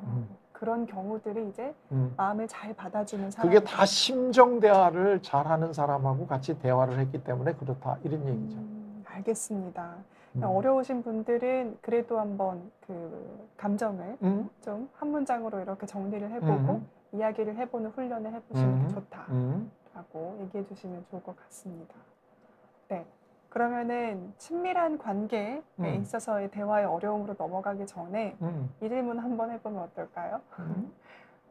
그런 경우들이 이제 마음을 잘 받아주는 사람. 그게 다 심정 대화를 잘하는 사람하고 같이 대화를 했기 때문에 그렇다 이런 얘기죠. 알겠습니다. 어려우신 분들은 그래도 한번 그 감정을 좀 한 문장으로 이렇게 정리를 해보고 이야기를 해보는 훈련을 해보시는 게 좋다라고 얘기해 주시면 좋을 것 같습니다. 네. 그러면은 친밀한 관계에 있어서의 대화의 어려움으로 넘어가기 전에 이 질문 한번 해보면 어떨까요?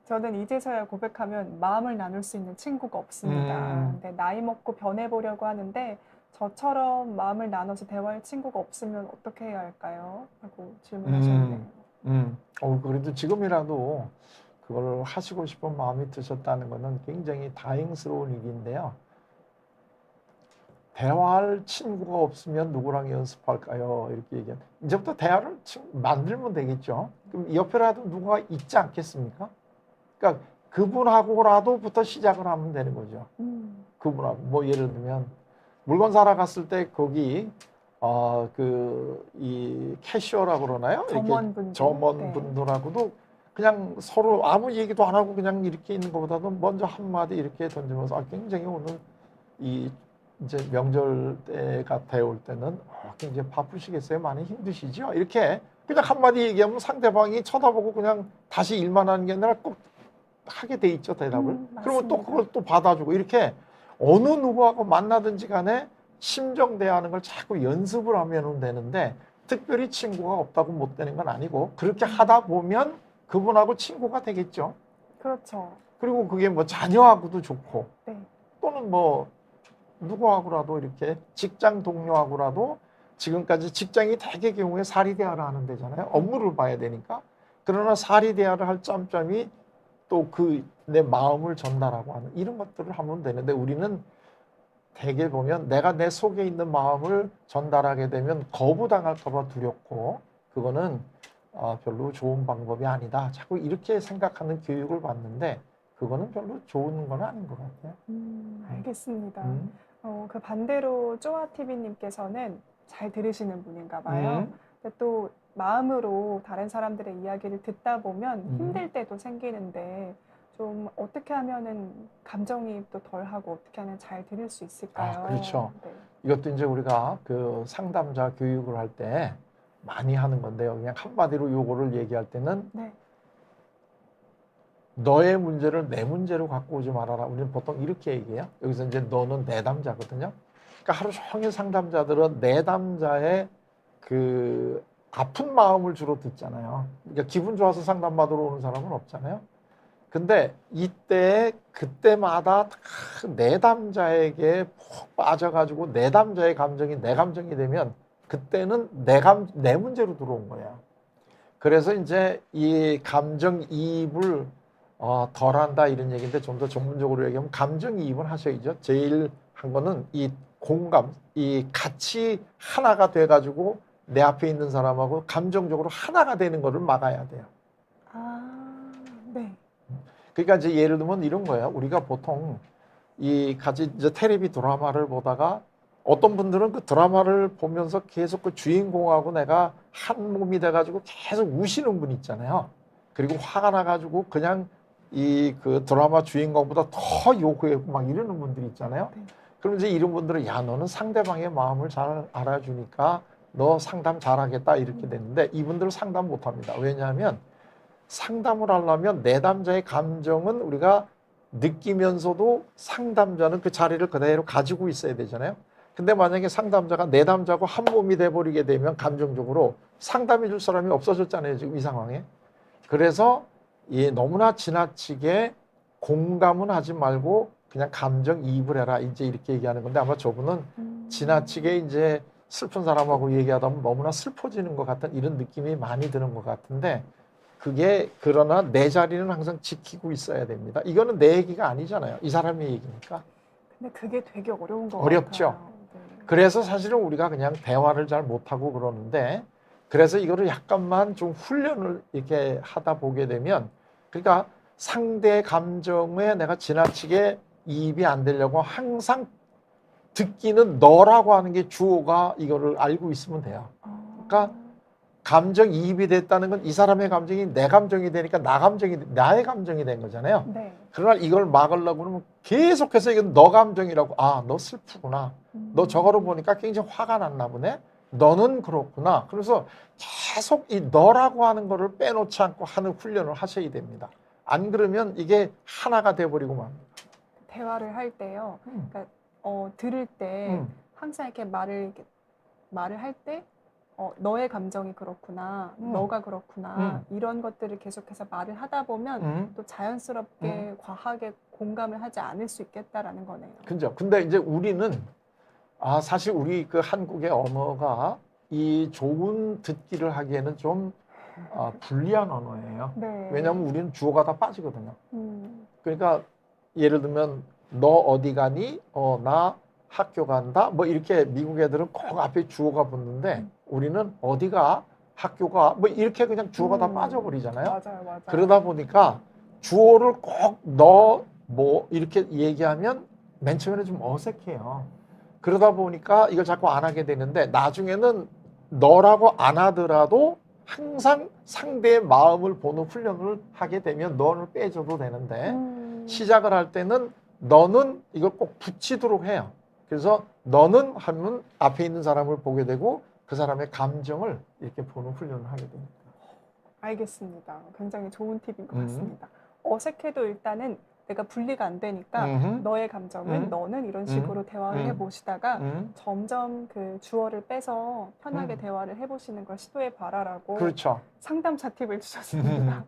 저는 이제서야 고백하면 마음을 나눌 수 있는 친구가 없습니다. 근데 나이 먹고 변해보려고 하는데 저처럼 마음을 나눠서 대화할 친구가 없으면 어떻게 해야 할까요? 라고 질문하셨네요. 그래도 지금이라도 그걸 하시고 싶은 마음이 드셨다는 것은 굉장히 다행스러운 일인데요. 대화할 친구가 없으면 누구랑 연습할까요? 이렇게 얘기하면 이제부터 대화를 만들면 되겠죠. 그럼 옆에라도 누가 있지 않겠습니까? 그러니까 그분하고라도부터 시작을 하면 되는 거죠. 그분하고 뭐 예를 들면 물건 사러 갔을 때 거기 이 캐셔라고 그러나요? 점원분들하고도 그냥 서로 아무 얘기도 안 하고 그냥 이렇게 있는 것보다도 먼저 한마디 이렇게 던지면서 굉장히 오늘 이제 명절 때가 되어올 때는 굉장히 바쁘시겠어요? 많이 힘드시죠? 이렇게 그냥 한마디 얘기하면 상대방이 쳐다보고 그냥 다시 일만 하는 게 아니라 꼭 하게 돼 있죠, 대답을. 그러면 또 그걸 또 받아주고 이렇게 어느 누구하고 만나든지 간에 심정 대하는 걸 자꾸 연습을 하면 되는데 특별히 친구가 없다고 못 되는 건 아니고 그렇게 하다 보면 그분하고 친구가 되겠죠. 그렇죠. 그리고 그게 뭐 자녀하고도 좋고 네. 또는 뭐 누구하고라도 이렇게 직장 동료하고라도 지금까지 직장이 대개 경우에 사리 대화를 하는 데잖아요. 업무를 봐야 되니까. 그러나 사리 대화를 할 점점이 또 내 마음을 전달하고 하는 이런 것들을 하면 되는데 우리는 대개 보면 내가 내 속에 있는 마음을 전달하게 되면 거부당할까 봐 두렵고 그거는 별로 좋은 방법이 아니다. 자꾸 이렇게 생각하는 교육을 받는데 그거는 별로 좋은 건 아닌 것 같아요. 알겠습니다. 그 반대로 쪼아TV님께서는 잘 들으시는 분인가 봐요. 근데 또 마음으로 다른 사람들의 이야기를 듣다 보면 힘들 때도 생기는데 좀 어떻게 하면은 감정이입도 덜하고 어떻게 하면 잘 들을 수 있을까요? 그렇죠. 네. 이것도 이제 우리가 그 상담자 교육을 할 때 많이 하는 건데요. 그냥 한마디로 요거를 얘기할 때는 너의 문제를 내 문제로 갖고 오지 말아라. 우리는 보통 이렇게 얘기해요. 여기서 이제 너는 내담자거든요. 그러니까 하루 종일 상담자들은 내담자의 그 아픈 마음을 주로 듣잖아요. 그러니까 기분 좋아서 상담받으러 오는 사람은 없잖아요. 근데 이때 그때마다 내담자에게 푹 빠져가지고 내담자의 감정이 내 감정이 되면 그때는 내 문제로 들어온 거예요. 그래서 이제 이 감정이입을 덜한다 이런 얘기인데 좀 더 전문적으로 얘기하면 감정이입을 하셔야죠. 제일 한 거는 이 공감, 이 같이 하나가 돼가지고 내 앞에 있는 사람하고 감정적으로 하나가 되는 거를 막아야 돼요. 네. 그러니까 이제 예를 들면 이런 거예요. 우리가 보통 같이 이제 텔레비 드라마를 보다가 어떤 분들은 그 드라마를 보면서 계속 그 주인공하고 내가 한 몸이 돼가지고 계속 우시는 분 있잖아요. 그리고 화가 나가지고 그냥 그 드라마 주인공보다 더 욕하고 막 이러는 분들이 있잖아요. 그럼 이제 이런 분들은 야 너는 상대방의 마음을 잘 알아주니까 너 상담 잘하겠다 이렇게 됐는데 이분들은 상담 못합니다. 왜냐하면 상담을 하려면 내담자의 감정은 우리가 느끼면서도 상담자는 그 자리를 그대로 가지고 있어야 되잖아요. 근데 만약에 상담자가 내담자고 한 몸이 돼버리게 되면 감정적으로 상담해 줄 사람이 없어졌잖아요. 지금 이 상황에. 그래서 너무나 지나치게 공감은 하지 말고 그냥 감정이입을 해라. 이제 이렇게 얘기하는 건데 아마 저분은 지나치게 이제 슬픈 사람하고 얘기하다 보면 너무나 슬퍼지는 것 같은 이런 느낌이 많이 드는 것 같은데 그게 그러나 내 자리는 항상 지키고 있어야 됩니다. 이거는 내 얘기가 아니잖아요. 이 사람의 얘기니까. 근데 그게 되게 어려운 것 어렵죠. 같아요. 네. 그래서 사실은 우리가 그냥 대화를 잘 못하고 그러는데 그래서 이거를 약간만 좀 훈련을 이렇게 하다 보게 되면 그러니까 상대 감정에 내가 지나치게 이입이 안 되려고 항상 듣기는 너라고 하는 게 주어가 이거를 알고 있으면 돼요. 그러니까 감정 이입이 됐다는 건 이 사람의 감정이 내 감정이 되니까 나의 감정이 된 거잖아요. 네. 그러나 이걸 막으려고 그러면 계속해서 이건 너 감정이라고 너 슬프구나. 너 저거를 보니까 굉장히 화가 났나 보네. 너는 그렇구나. 그래서 계속 이 너라고 하는 거를 빼놓지 않고 하는 훈련을 하셔야 됩니다. 안 그러면 이게 하나가 돼버리고 맙니다. 대화를 할 때요. 그러니까 들을 때 항상 이렇게 말을 할 때 너의 감정이 그렇구나, 너가 그렇구나 이런 것들을 계속해서 말을 하다 보면 또 자연스럽게 과하게 공감을 하지 않을 수 있겠다라는 거네요. 그죠. 근데 이제 우리는 사실 우리 그 한국의 언어가 이 좋은 듣기를 하기에는 좀 불리한 언어예요. 네. 왜냐하면 우리는 주어가 다 빠지거든요. 그러니까 예를 들면 너 어디 가니? 나 학교 간다. 뭐 이렇게 미국 애들은 꼭 앞에 주어가 붙는데 우리는 어디가 학교가 뭐 이렇게 그냥 주어가 다 빠져버리잖아요. 맞아요, 맞아요. 그러다 보니까 주어를 꼭 너 뭐 이렇게 얘기하면 맨 처음에는 좀 어색해요. 그러다 보니까 이걸 자꾸 안 하게 되는데 나중에는 너라고 안 하더라도 항상 상대의 마음을 보는 훈련을 하게 되면 너를 빼줘도 되는데 시작을 할 때는 너는 이걸 꼭 붙이도록 해요. 그래서 너는 하면 앞에 있는 사람을 보게 되고 그 사람의 감정을 이렇게 보는 훈련을 하게 됩니다. 알겠습니다. 굉장히 좋은 팁인 것 같습니다. 어색해도 일단은 내가 분리가 안 되니까 너의 감정은 너는 이런 식으로 대화를 해보시다가 점점 그 주어를 빼서 편하게 대화를 해보시는 걸 시도해 봐라라고 그렇죠. 상담차 팁을 주셨습니다.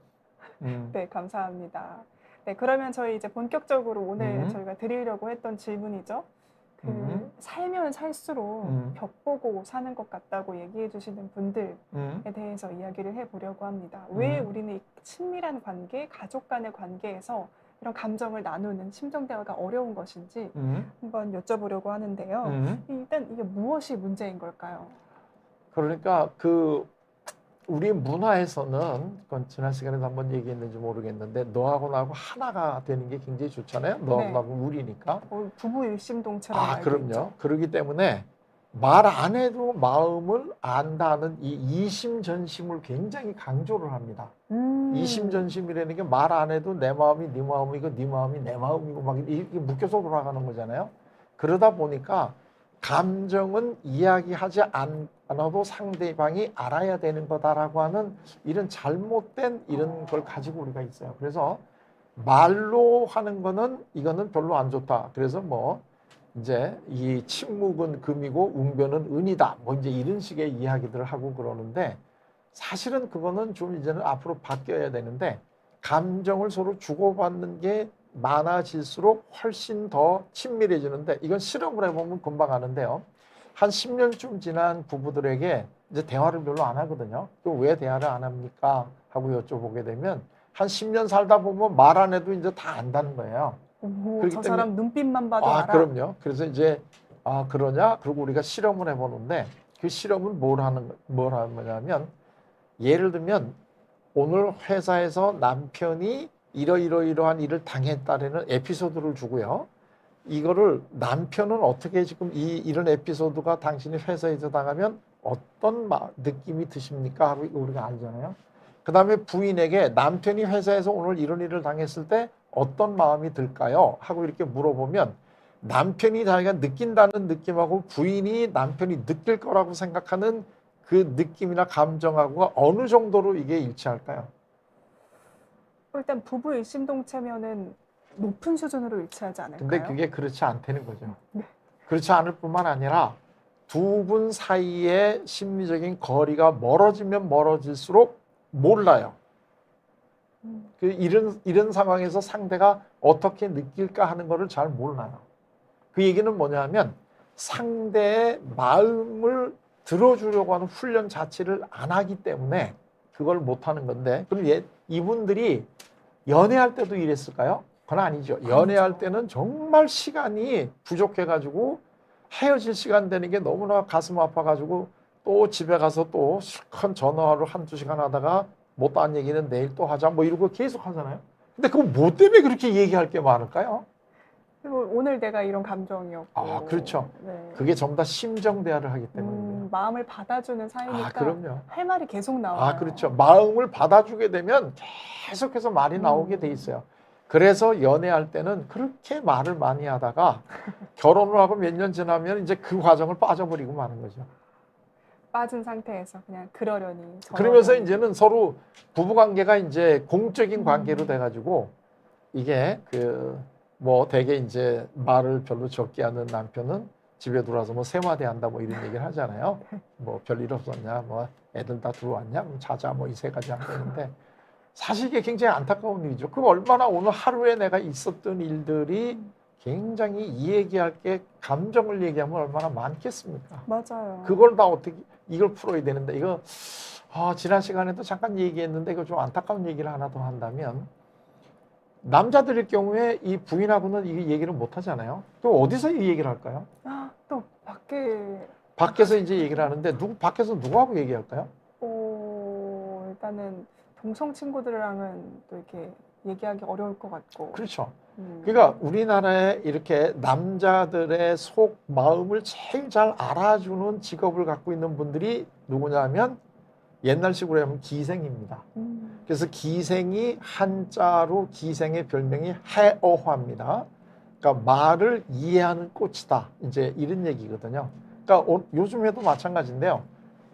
네, 감사합니다. 네, 그러면 저희 이제 본격적으로 오늘 저희가 드리려고 했던 질문이죠. 살면 살수록 벽 보고 사는 것 같다고 얘기해 주시는 분들에 대해서 이야기를 해보려고 합니다. 왜 우리는 이 친밀한 관계, 가족 간의 관계에서 이런 감정을 나누는 심정 대화가 어려운 것인지 한번 여쭤보려고 하는데요. 일단 이게 무엇이 문제인 걸까요? 그러니까 우리 문화에서는 그건 지난 시간에도 한번 얘기했는지 모르겠는데 너하고 나하고 하나가 되는 게 굉장히 좋잖아요. 너하고 네. 나하고 우리니까. 부부 일심동체라고 알고 그럼요. 있죠. 그러기 때문에 말 안 해도 마음을 안다는 이 이심전심을 굉장히 강조를 합니다. 이심전심이라는 게 말 안 해도 내 마음이 네 마음이고 네 마음이 내 마음이고 막 이렇게 묶여서 돌아가는 거잖아요. 그러다 보니까 감정은 이야기하지 않아도 상대방이 알아야 되는 거다라고 하는 이런 잘못된 이런 걸 가지고 우리가 있어요. 그래서 말로 하는 거는 이거는 별로 안 좋다. 그래서 뭐 이제 이 침묵은 금이고 웅변은 은이다. 뭐 이제 이런 식의 이야기들을 하고 그러는데 사실은 그거는 좀 이제는 앞으로 바뀌어야 되는데 감정을 서로 주고받는 게 많아질수록 훨씬 더 친밀해지는데 이건 실험을 해보면 금방 아는데요. 한 10년쯤 지난 부부들에게 이제 대화를 별로 안 하거든요. 또 왜 대화를 안 합니까? 하고 여쭤보게 되면 한 10년 살다 보면 말 안 해도 이제 다 안다는 거예요. 저 사람 눈빛만 봐도 알아. 그럼요. 그래서 이제 그러냐? 그리고 우리가 실험을 해보는데 그 실험은 뭘 하는 거냐면 예를 들면 오늘 회사에서 남편이 이러이러한 일을 당했다라는 에피소드를 주고요. 이거를 남편은 어떻게 지금 이런 에피소드가 당신이 회사에서 당하면 어떤 느낌이 드십니까? 하고 우리가 알잖아요. 그 다음에 부인에게 남편이 회사에서 오늘 이런 일을 당했을 때 어떤 마음이 들까요? 하고 이렇게 물어보면 남편이 자기가 느낀다는 느낌하고 부인이 남편이 느낄 거라고 생각하는 그 느낌이나 감정하고가 어느 정도로 이게 일치할까요? 일단 부부 일심동체면은 높은 수준으로 일치하지 않을까요? 근데 그게 그렇지 않다는 거죠. 네. 그렇지 않을 뿐만 아니라 두 분 사이의 심리적인 거리가 멀어지면 멀어질수록 몰라요. 이런 상황에서 상대가 어떻게 느낄까 하는 거를 잘 몰라요. 그 얘기는 뭐냐면 상대의 마음을 들어주려고 하는 훈련 자체를 안 하기 때문에 그걸 못하는 건데, 그럼 이분들이 연애할 때도 이랬을까요? 그건 아니죠. 연애할 때는 정말 시간이 부족해가지고 헤어질 시간 되는 게 너무나 가슴 아파가지고 또 집에 가서 또 실컷 전화로 한두 시간 하다가 못한 얘기는 내일 또 하자 뭐 이러고 계속 하잖아요. 근데 그거 뭐 때문에 그렇게 얘기할 게 많을까요? 오늘 내가 이런 감정이었고. 아, 그렇죠. 네. 그게 전부 다 심정 대화를 하기 때문이에요. 마음을 받아주는 사이니까 그럼요. 할 말이 계속 나와요. 그렇죠. 마음을 받아주게 되면 계속해서 말이 나오게 돼 있어요. 그래서 연애할 때는 그렇게 말을 많이 하다가 결혼을 하고 몇 년 지나면 이제 그 과정을 빠져버리고 마는 거죠. 빠진 상태에서 그냥 그러려니 그러면서 이제는 서로 부부관계가 이제 공적인 관계로 돼가지고 이게 뭐 되게 이제 말을 별로 적게 하는 남편은 집에 들어와서 뭐 세마디 한다 뭐 이런 얘기를 하잖아요. 뭐 별일 없었냐, 뭐 애들 다 들어왔냐, 뭐 자자 뭐 이 세 가지 한다는데 사실 이게 굉장히 안타까운 일이죠. 그 얼마나 오늘 하루에 내가 있었던 일들이 굉장히 이 얘기할 게 감정을 얘기하면 얼마나 많겠습니까? 맞아요. 그걸 다 어떻게 이걸 풀어야 되는데 이거 지난 시간에도 잠깐 얘기했는데 이거 좀 안타까운 얘기를 하나 더 한다면 남자들의 경우에 이 부인하고는 이 얘기를 못 하잖아요. 또 어디서 이 얘기를 할까요? 또 밖에서 이제 얘기를 하는데 밖에서 누구하고 얘기할까요? 일단은 동성 친구들이랑은 또 이렇게 얘기하기 어려울 것 같고. 그렇죠. 그러니까 우리나라에 이렇게 남자들의 속 마음을 제일 잘 알아주는 직업을 갖고 있는 분들이 누구냐면 옛날식으로 하면 기생입니다. 그래서 기생이 한자로 기생의 별명이 해어화입니다. 그러니까 말을 이해하는 꽃이다. 이제 이런 얘기거든요. 그러니까 요즘에도 마찬가지인데요.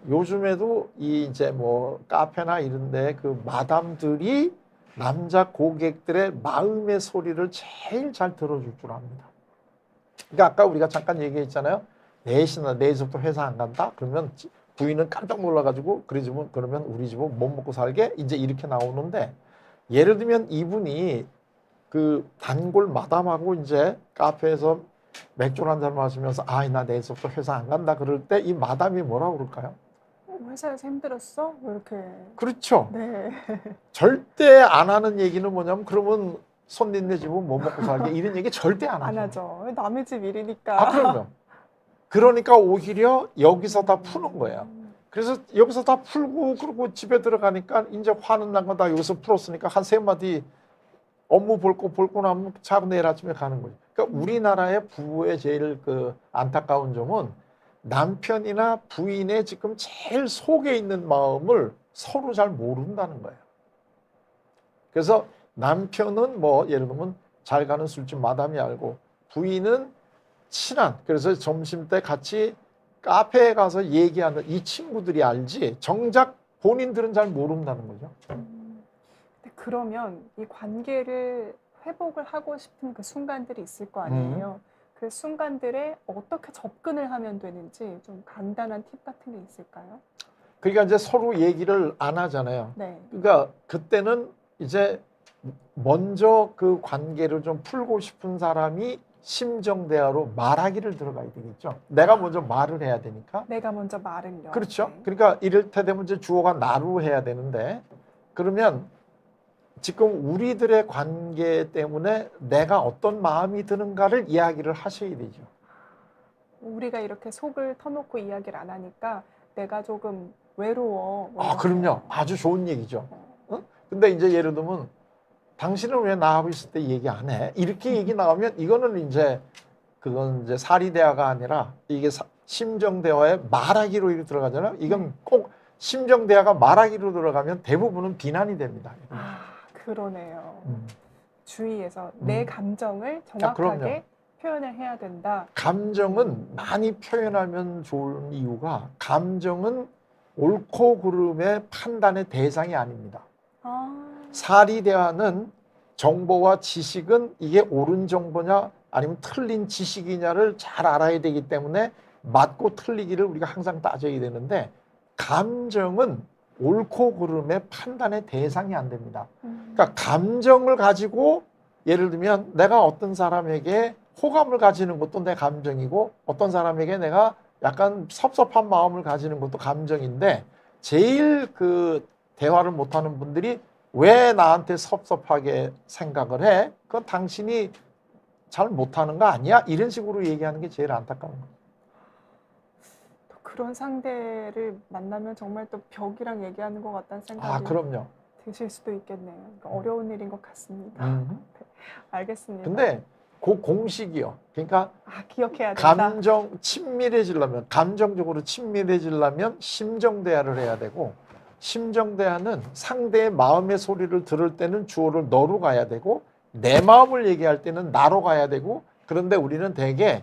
요즘에도 이제 뭐 카페나 이런데 그 마담들이 남자 고객들의 마음의 소리를 제일 잘 들어줄 줄 압니다. 그러니까 아까 우리가 잠깐 얘기했잖아요. 내일부터 회사 안 간다? 그러면 부인은 깜짝 놀라가지고 그러면 우리 집은 못 먹고 살게? 이제 이렇게 나오는데 예를 들면 이분이 그 단골 마담하고 이제 카페에서 맥주 한 잔 마시면서 나 내일부터 회사 안 간다 그럴 때 이 마담이 뭐라고 그럴까요? 회사에서 힘들었어? 뭐 이렇게. 그렇죠. 네. 절대 안 하는 얘기는 뭐냐면 그러면 손님네 집은 못 먹고 살게 이런 얘기 절대 안 하죠. 안 하죠. 남의 집 일이니까. 그럼요. 그러니까 오히려 여기서 다 푸는 거예요. 그래서 여기서 다 풀고 그리고 집에 들어가니까 이제 화는 난 거 다 여기서 풀었으니까 한 세 마디 업무 볼고 나면 자고 내일 아침에 가는 거죠. 그러니까 우리나라의 부부의 제일 안타까운 점은 남편이나 부인의 지금 제일 속에 있는 마음을 서로 잘 모른다는 거예요. 그래서 남편은 뭐 예를 들면 잘 가는 술집 마담이 알고 부인은 친한 그래서 점심때 같이 카페에 가서 얘기하는 이 친구들이 알지 정작 본인들은 잘 모른다는 거죠. 그러면 이 관계를 회복을 하고 싶은 그 순간들이 있을 거 아니에요. 그 순간들에 어떻게 접근을 하면 되는지 좀 간단한 팁 같은 게 있을까요? 그러니까 이제 서로 얘기를 안 하잖아요. 네. 그러니까 그때는 이제 먼저 그 관계를 좀 풀고 싶은 사람이 심정 대화로 말하기를 들어가야 되겠죠. 내가 먼저 말을 해야 되니까. 내가 먼저 말을요. 그렇죠. 네. 그러니까 이럴 때 되면 이제 주어가 나로 해야 되는데 그러면 지금 우리들의 관계 때문에 내가 어떤 마음이 드는가를 이야기를 하셔야 되죠. 우리가 이렇게 속을 터놓고 이야기를 안 하니까 내가 조금 외로워. 그럼요. 아주 좋은 얘기죠. 근데 이제 예를 들면 당신은 왜 나하고 있을 때 얘기 안 해? 이렇게 얘기 나오면 이거는 이제 그건 이제 사리 대화가 아니라 이게 심정 대화에 말하기로 들어가잖아요. 이건 꼭 심정 대화가 말하기로 들어가면 대부분은 비난이 됩니다. 그러네요. 주위에서 내 감정을 정확하게 그럼요. 표현을 해야 된다. 감정은 많이 표현하면 좋은 이유가 감정은 옳고 그름의 판단의 대상이 아닙니다. 사리 대화는 정보와 지식은 이게 옳은 정보냐 아니면 틀린 지식이냐를 잘 알아야 되기 때문에 맞고 틀리기를 우리가 항상 따져야 되는데 감정은 옳고 그름의 판단의 대상이 안 됩니다. 그러니까 감정을 가지고 예를 들면 내가 어떤 사람에게 호감을 가지는 것도 내 감정이고 어떤 사람에게 내가 약간 섭섭한 마음을 가지는 것도 감정인데 제일 그 대화를 못하는 분들이 왜 나한테 섭섭하게 생각을 해? 그건 당신이 잘 못하는 거 아니야? 이런 식으로 얘기하는 게 제일 안타까운 거예요. 또 그런 상대를 만나면 정말 또 벽이랑 얘기하는 것 같다는 생각이 그럼요. 드실 수도 있겠네요. 그러니까 어려운 일인 것 같습니다. 네, 알겠습니다. 근데 그 공식이요. 그러니까 기억해야 된다. 친밀해지려면, 감정적으로 친밀해지려면 심정 대화를 해야 되고, 심정 대화는 상대의 마음의 소리를 들을 때는 주어를 너로 가야 되고, 내 마음을 얘기할 때는 나로 가야 되고, 그런데 우리는 대개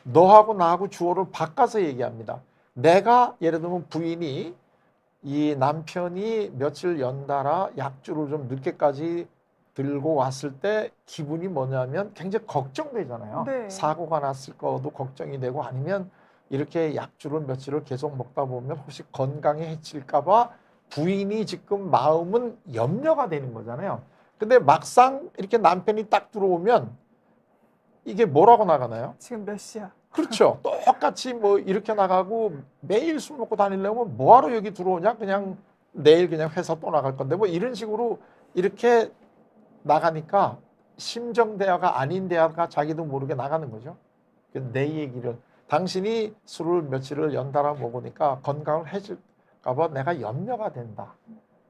너하고 나하고 주어를 바꿔서 얘기합니다. 내가 예를 들면 부인이 이 남편이 며칠 연달아 약주를 좀 늦게까지 들고 왔을 때 기분이 뭐냐면 굉장히 걱정되잖아요. 네. 사고가 났을 거도 걱정이 되고 아니면 이렇게 약주를 며칠을 계속 먹다 보면 혹시 건강에 해칠까 봐 부인이 지금 마음은 염려가 되는 거잖아요. 근데 막상 이렇게 남편이 딱 들어오면 이게 뭐라고 나가나요? 지금 몇 시야? 그렇죠. 똑같이 뭐 이렇게 나가고 매일 술 먹고 다니려면 뭐하러 여기 들어오냐? 그냥 내일 그냥 회사 또 나갈 건데 뭐 이런 식으로 이렇게 나가니까 심정 대화가 아닌 대화가 자기도 모르게 나가는 거죠. 내 얘기를 당신이 술을 며칠을 연달아 먹으니까 건강을 해질까 봐 내가 염려가 된다.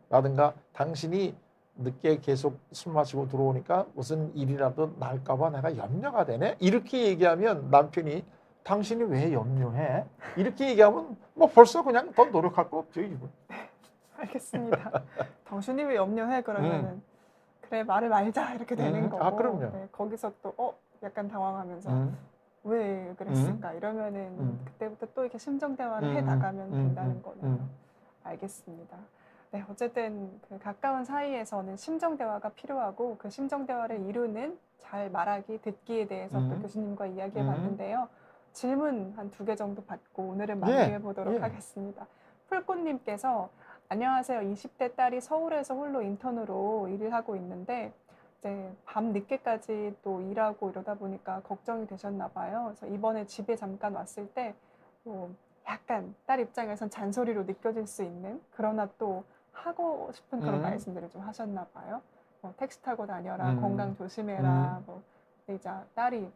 라든가 당신이 늦게 계속 술 마시고 들어오니까 무슨 일이라도 날까 봐 내가 염려가 되네. 이렇게 얘기하면 남편이 당신이 왜 염려해? 이렇게 얘기하면 뭐 벌써 그냥 더 노력할 거 없죠. 이분. 알겠습니다. 당신이 왜 염려해? 그러면은 그래 말을 말자 이렇게 되는 거고. 그럼요. 네, 거기서 또 약간 당황하면서 왜 그랬을까 이러면은 그때부터 또 이렇게 심정 대화를 해 나가면 된다는 거네요. 알겠습니다. 네, 어쨌든 그 가까운 사이에서는 심정 대화가 필요하고 그 심정 대화를 이루는 잘 말하기, 듣기에 대해서 또 교수님과 이야기해 봤는데요. 질문 한 2개 정도 받고 오늘은 마무리해 보도록 하겠습니다. 풀꽃님께서 안녕하세요. 20대 딸이 서울에서 홀로 인턴으로 일을 하고 있는데 이제 밤 늦게까지 또 일하고 이러다 보니까 걱정이 되셨나 봐요. 그래서 이번에 집에 잠깐 왔을 때 약간 딸 입장에선 잔소리로 느껴질 수 있는 그러나 또 하고 싶은 그런 말씀들을 좀 하셨나 봐요. 택시 타고 다녀라, 건강 조심해라. 근데 이제 딸이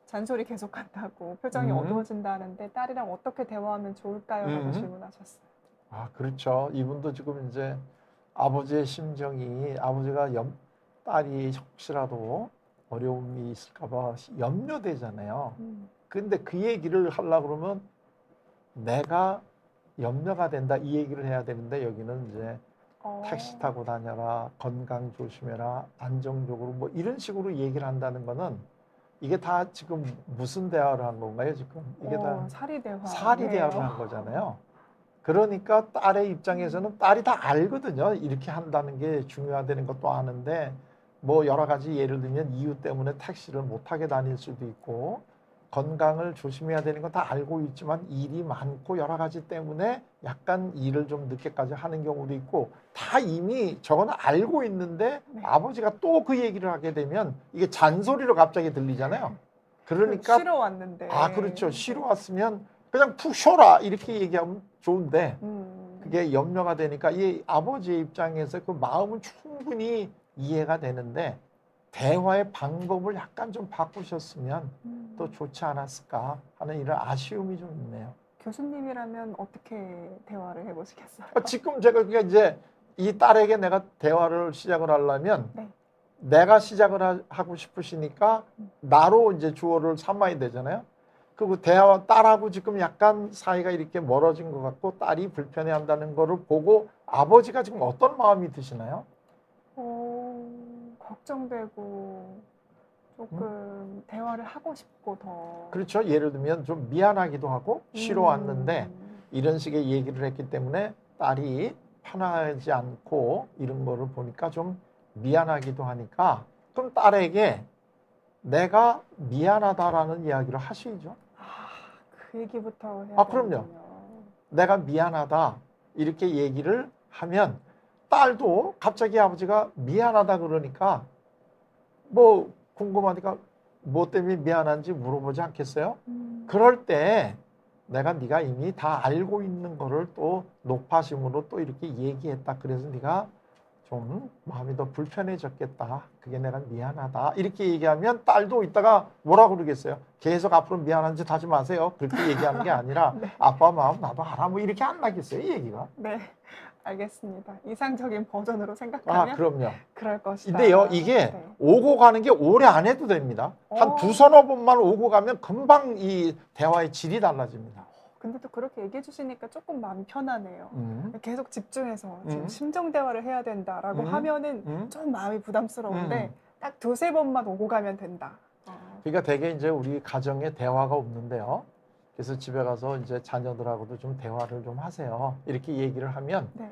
잔소리 계속 한다고 표정이 어두워진다는데 딸이랑 어떻게 대화하면 좋을까요? 라고 질문하셨어요. 그렇죠. 이분도 지금 이제 아버지의 심정이 아버지가 딸이 혹시라도 어려움이 있을까 봐 염려되잖아요. 근데 그 얘기를 하려고 그러면 내가 염려가 된다 이 얘기를 해야 되는데 여기는 이제 택시 타고 다녀라, 건강 조심해라, 안정적으로 뭐 이런 식으로 얘기를 한다는 거는 이게 다 지금 무슨 대화를 한 건가요 지금? 이게 다 사리 대화를 한 거잖아요. 그러니까 딸의 입장에서는 딸이 다 알거든요. 이렇게 한다는 게 중요하다는 것도 아는데 뭐 여러 가지 예를 들면 이유 때문에 택시를 못 타게 다닐 수도 있고 건강을 조심해야 되는 건 다 알고 있지만 일이 많고 여러 가지 때문에 약간 일을 좀 늦게까지 하는 경우도 있고 다 이미 저거는 알고 있는데 아버지가 또 그 얘기를 하게 되면 이게 잔소리로 갑자기 들리잖아요. 그러니까 쉬러 왔는데. 그렇죠. 쉬러 왔으면 그냥 푹 쉬어라 이렇게 얘기하면 좋은데 그게 염려가 되니까 이 아버지의 입장에서 그 마음은 충분히 이해가 되는데 대화의 방법을 약간 좀 바꾸셨으면 또 좋지 않았을까 하는 이런 아쉬움이 좀 있네요. 교수님이라면 어떻게 대화를 해보시겠어요? 지금 제가 그러니까 이제 이 딸에게 내가 대화를 시작을 하려면 내가 시작을 하고 싶으시니까 나로 이제 주어를 삼아야 되잖아요. 그 대화 딸하고 지금 약간 사이가 이렇게 멀어진 것 같고 딸이 불편해한다는 거를 보고 아버지가 지금 어떤 마음이 드시나요? 걱정되고 조금 대화를 하고 싶고 더. 그렇죠. 예를 들면 좀 미안하기도 하고 쉬러 왔는데 이런 식의 얘기를 했기 때문에 딸이 편하지 않고 이런 거를 보니까 좀 미안하기도 하니까 그럼 딸에게 내가 미안하다라는 이야기를 하시죠. 그 얘기부터 해야 그럼요. 내가 미안하다 이렇게 얘기를 하면 딸도 갑자기 아버지가 미안하다 그러니까 뭐 궁금하니까 뭐 때문에 미안한지 물어보지 않겠어요? 그럴 때 내가 네가 이미 다 알고 있는 거를 또 높아심으로 또 이렇게 얘기했다. 그래서 네가 좀 마음이 더 불편해졌겠다. 그게 내가 미안하다. 이렇게 얘기하면 딸도 이따가 뭐라 그러겠어요? 계속 앞으로 미안한 짓 하지 마세요. 그렇게 얘기하는 게 아니라 네. 아빠 마음 나도 알아. 뭐 이렇게 안 나겠어요, 이 얘기가. 네, 알겠습니다. 이상적인 버전으로 생각하면 그럼요. 그럴 것이다. 근데요, 이게 네. 오고 가는 게 오래 안 해도 됩니다. 한 두서너 번만 오고 가면 금방 이 대화의 질이 달라집니다. 근데 또 그렇게 얘기해 주시니까 조금 마음이 편하네요. 계속 집중해서 지금 심정 대화를 해야 된다라고 하면은 좀 마음이 부담스러운데 딱 두세 번만 오고 가면 된다. 그러니까 되게 이제 우리 가정에 대화가 없는데요. 그래서 집에 가서 이제 자녀들하고도 좀 대화를 좀 하세요. 이렇게 얘기를 하면 네.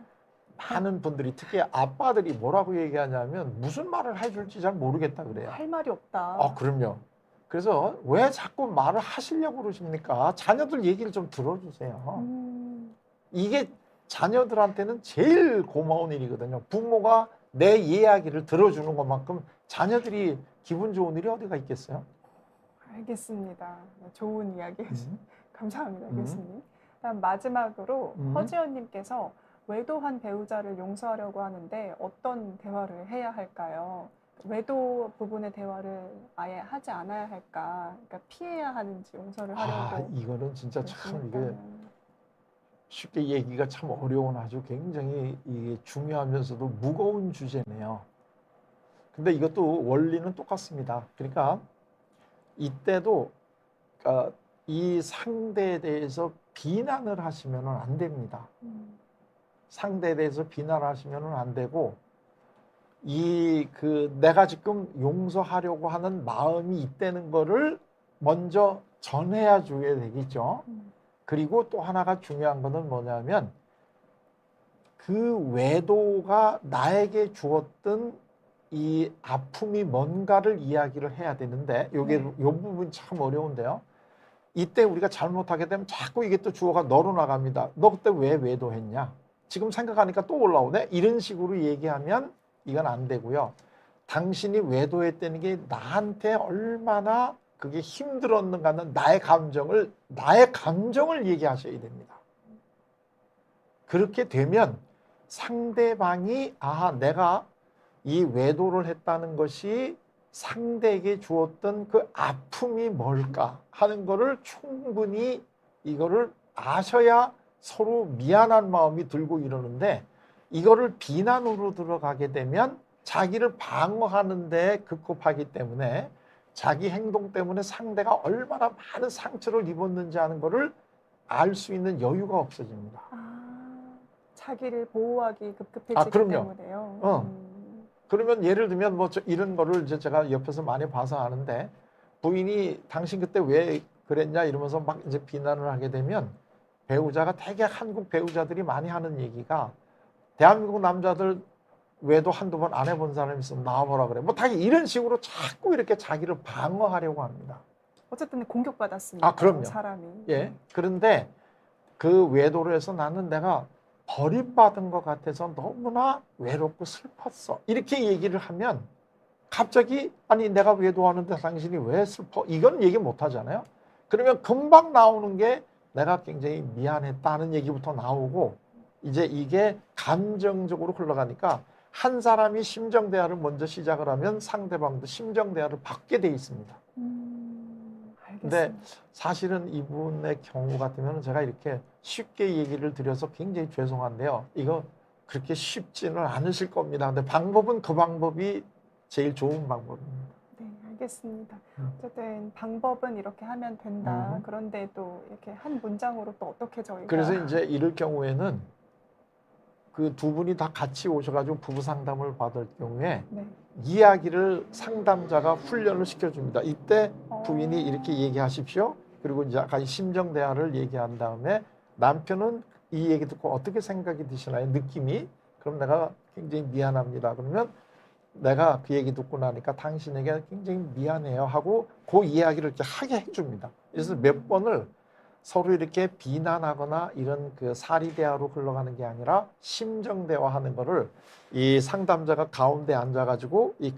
많은 분들이 특히 아빠들이 뭐라고 얘기하냐면 무슨 말을 해줄지 잘 모르겠다 그래요. 할 말이 없다. 그럼요. 그래서 왜 자꾸 말을 하시려고 그러십니까? 자녀들 얘기를 좀 들어주세요. 이게 자녀들한테는 제일 고마운 일이거든요. 부모가 내 이야기를 들어주는 것만큼 자녀들이 기분 좋은 일이 어디가 있겠어요? 알겠습니다. 좋은 이야기 감사합니다, 교수님. 다음 마지막으로 허지연님께서 외도한 배우자를 용서하려고 하는데 어떤 대화를 해야 할까요? 외도 부분의 대화를 아예 하지 않아야 할까? 그러니까 피해야 하는지 용서를 하려고. 이거는 진짜 참 이게 그러니까요. 쉽게 얘기가 참 어려운 아주 굉장히 이게 중요하면서도 무거운 주제네요. 근데 이것도 원리는 똑같습니다. 그러니까 이때도 이 상대에 대해서 비난을 하시면 안 됩니다. 상대에 대해서 비난하시면 안 되고 내가 지금 용서하려고 하는 마음이 있다는 거를 먼저 전해야 줘야 되겠죠. 그리고 또 하나가 중요한 거는 뭐냐면 그 외도가 나에게 주었던 이 아픔이 뭔가를 이야기를 해야 되는데 요게 요 부분 참 어려운데요. 이때 우리가 잘못하게 되면 자꾸 이게 또 주어가 너로 나갑니다. 너 그때 왜 외도했냐? 지금 생각하니까 또 올라오네? 이런 식으로 얘기하면 이건 안 되고요. 당신이 외도했다는 게 나한테 얼마나 그게 힘들었는가는 나의 감정을 얘기하셔야 됩니다. 그렇게 되면 상대방이 내가 이 외도를 했다는 것이 상대에게 주었던 그 아픔이 뭘까 하는 거를 충분히 이거를 아셔야 서로 미안한 마음이 들고 이러는데 이거를 비난으로 들어가게 되면 자기를 방어하는 데 급급하기 때문에 자기 행동 때문에 상대가 얼마나 많은 상처를 입었는지 하는 거를 알 수 있는 여유가 없어집니다. 자기를 보호하기 급급해지기 때문에요. 그러면 예를 들면 뭐 이런 거를 이제 제가 옆에서 많이 봐서 아는데 부인이 당신 그때 왜 그랬냐 이러면서 막 이제 비난을 하게 되면 배우자가 되게 한국 배우자들이 많이 하는 얘기가 대한민국 남자들 외도 한두 번 안 해본 사람이 있으면 나와보라 그래. 뭐 다 이런 식으로 자꾸 이렇게 자기를 방어하려고 합니다. 어쨌든 공격받았으니까 그럼요. 사람이. 예. 그런데 그 외도를 해서 나는 내가 버림받은 것 같아서 너무나 외롭고 슬펐어. 이렇게 얘기를 하면 갑자기 아니 내가 외도하는데 당신이 왜 슬퍼? 이건 얘기 못 하잖아요. 그러면 금방 나오는 게 내가 굉장히 미안했다는 얘기부터 나오고 이제 이게 감정적으로 흘러가니까 한 사람이 심정 대화를 먼저 시작을 하면 상대방도 심정 대화를 받게 돼 있습니다. 근데 사실은 이분의 경우 같으면 제가 이렇게 쉽게 얘기를 드려서 굉장히 죄송한데요. 이거 그렇게 쉽지는 않으실 겁니다. 근데 방법은 그 방법이 제일 좋은 방법입니다. 네, 알겠습니다. 어쨌든 방법은 이렇게 하면 된다. 그런데 또 이렇게 한 문장으로 또 어떻게 저희가. 그래서 이제 이럴 경우에는 그 두 분이 다 같이 오셔가지고 부부 상담을 받을 경우에 이야기를 상담자가 훈련을 시켜줍니다. 이때 부인이 이렇게 얘기하십시오. 그리고 이제 아까 심정 대화를 얘기한 다음에 남편은 이 얘기 듣고 어떻게 생각이 드시나요? 느낌이? 그럼 내가 굉장히 미안합니다. 그러면 내가 그 얘기 듣고 나니까 당신에게 굉장히 미안해요 하고 그 이야기를 이렇게 하게 해줍니다. 그래서 몇 번을 서로 이렇게 비난하거나 이런 그 사리 대화로 흘러가는 게 아니라 심정 대화하는 거를 이 상담자가 가운데 앉아가지고 이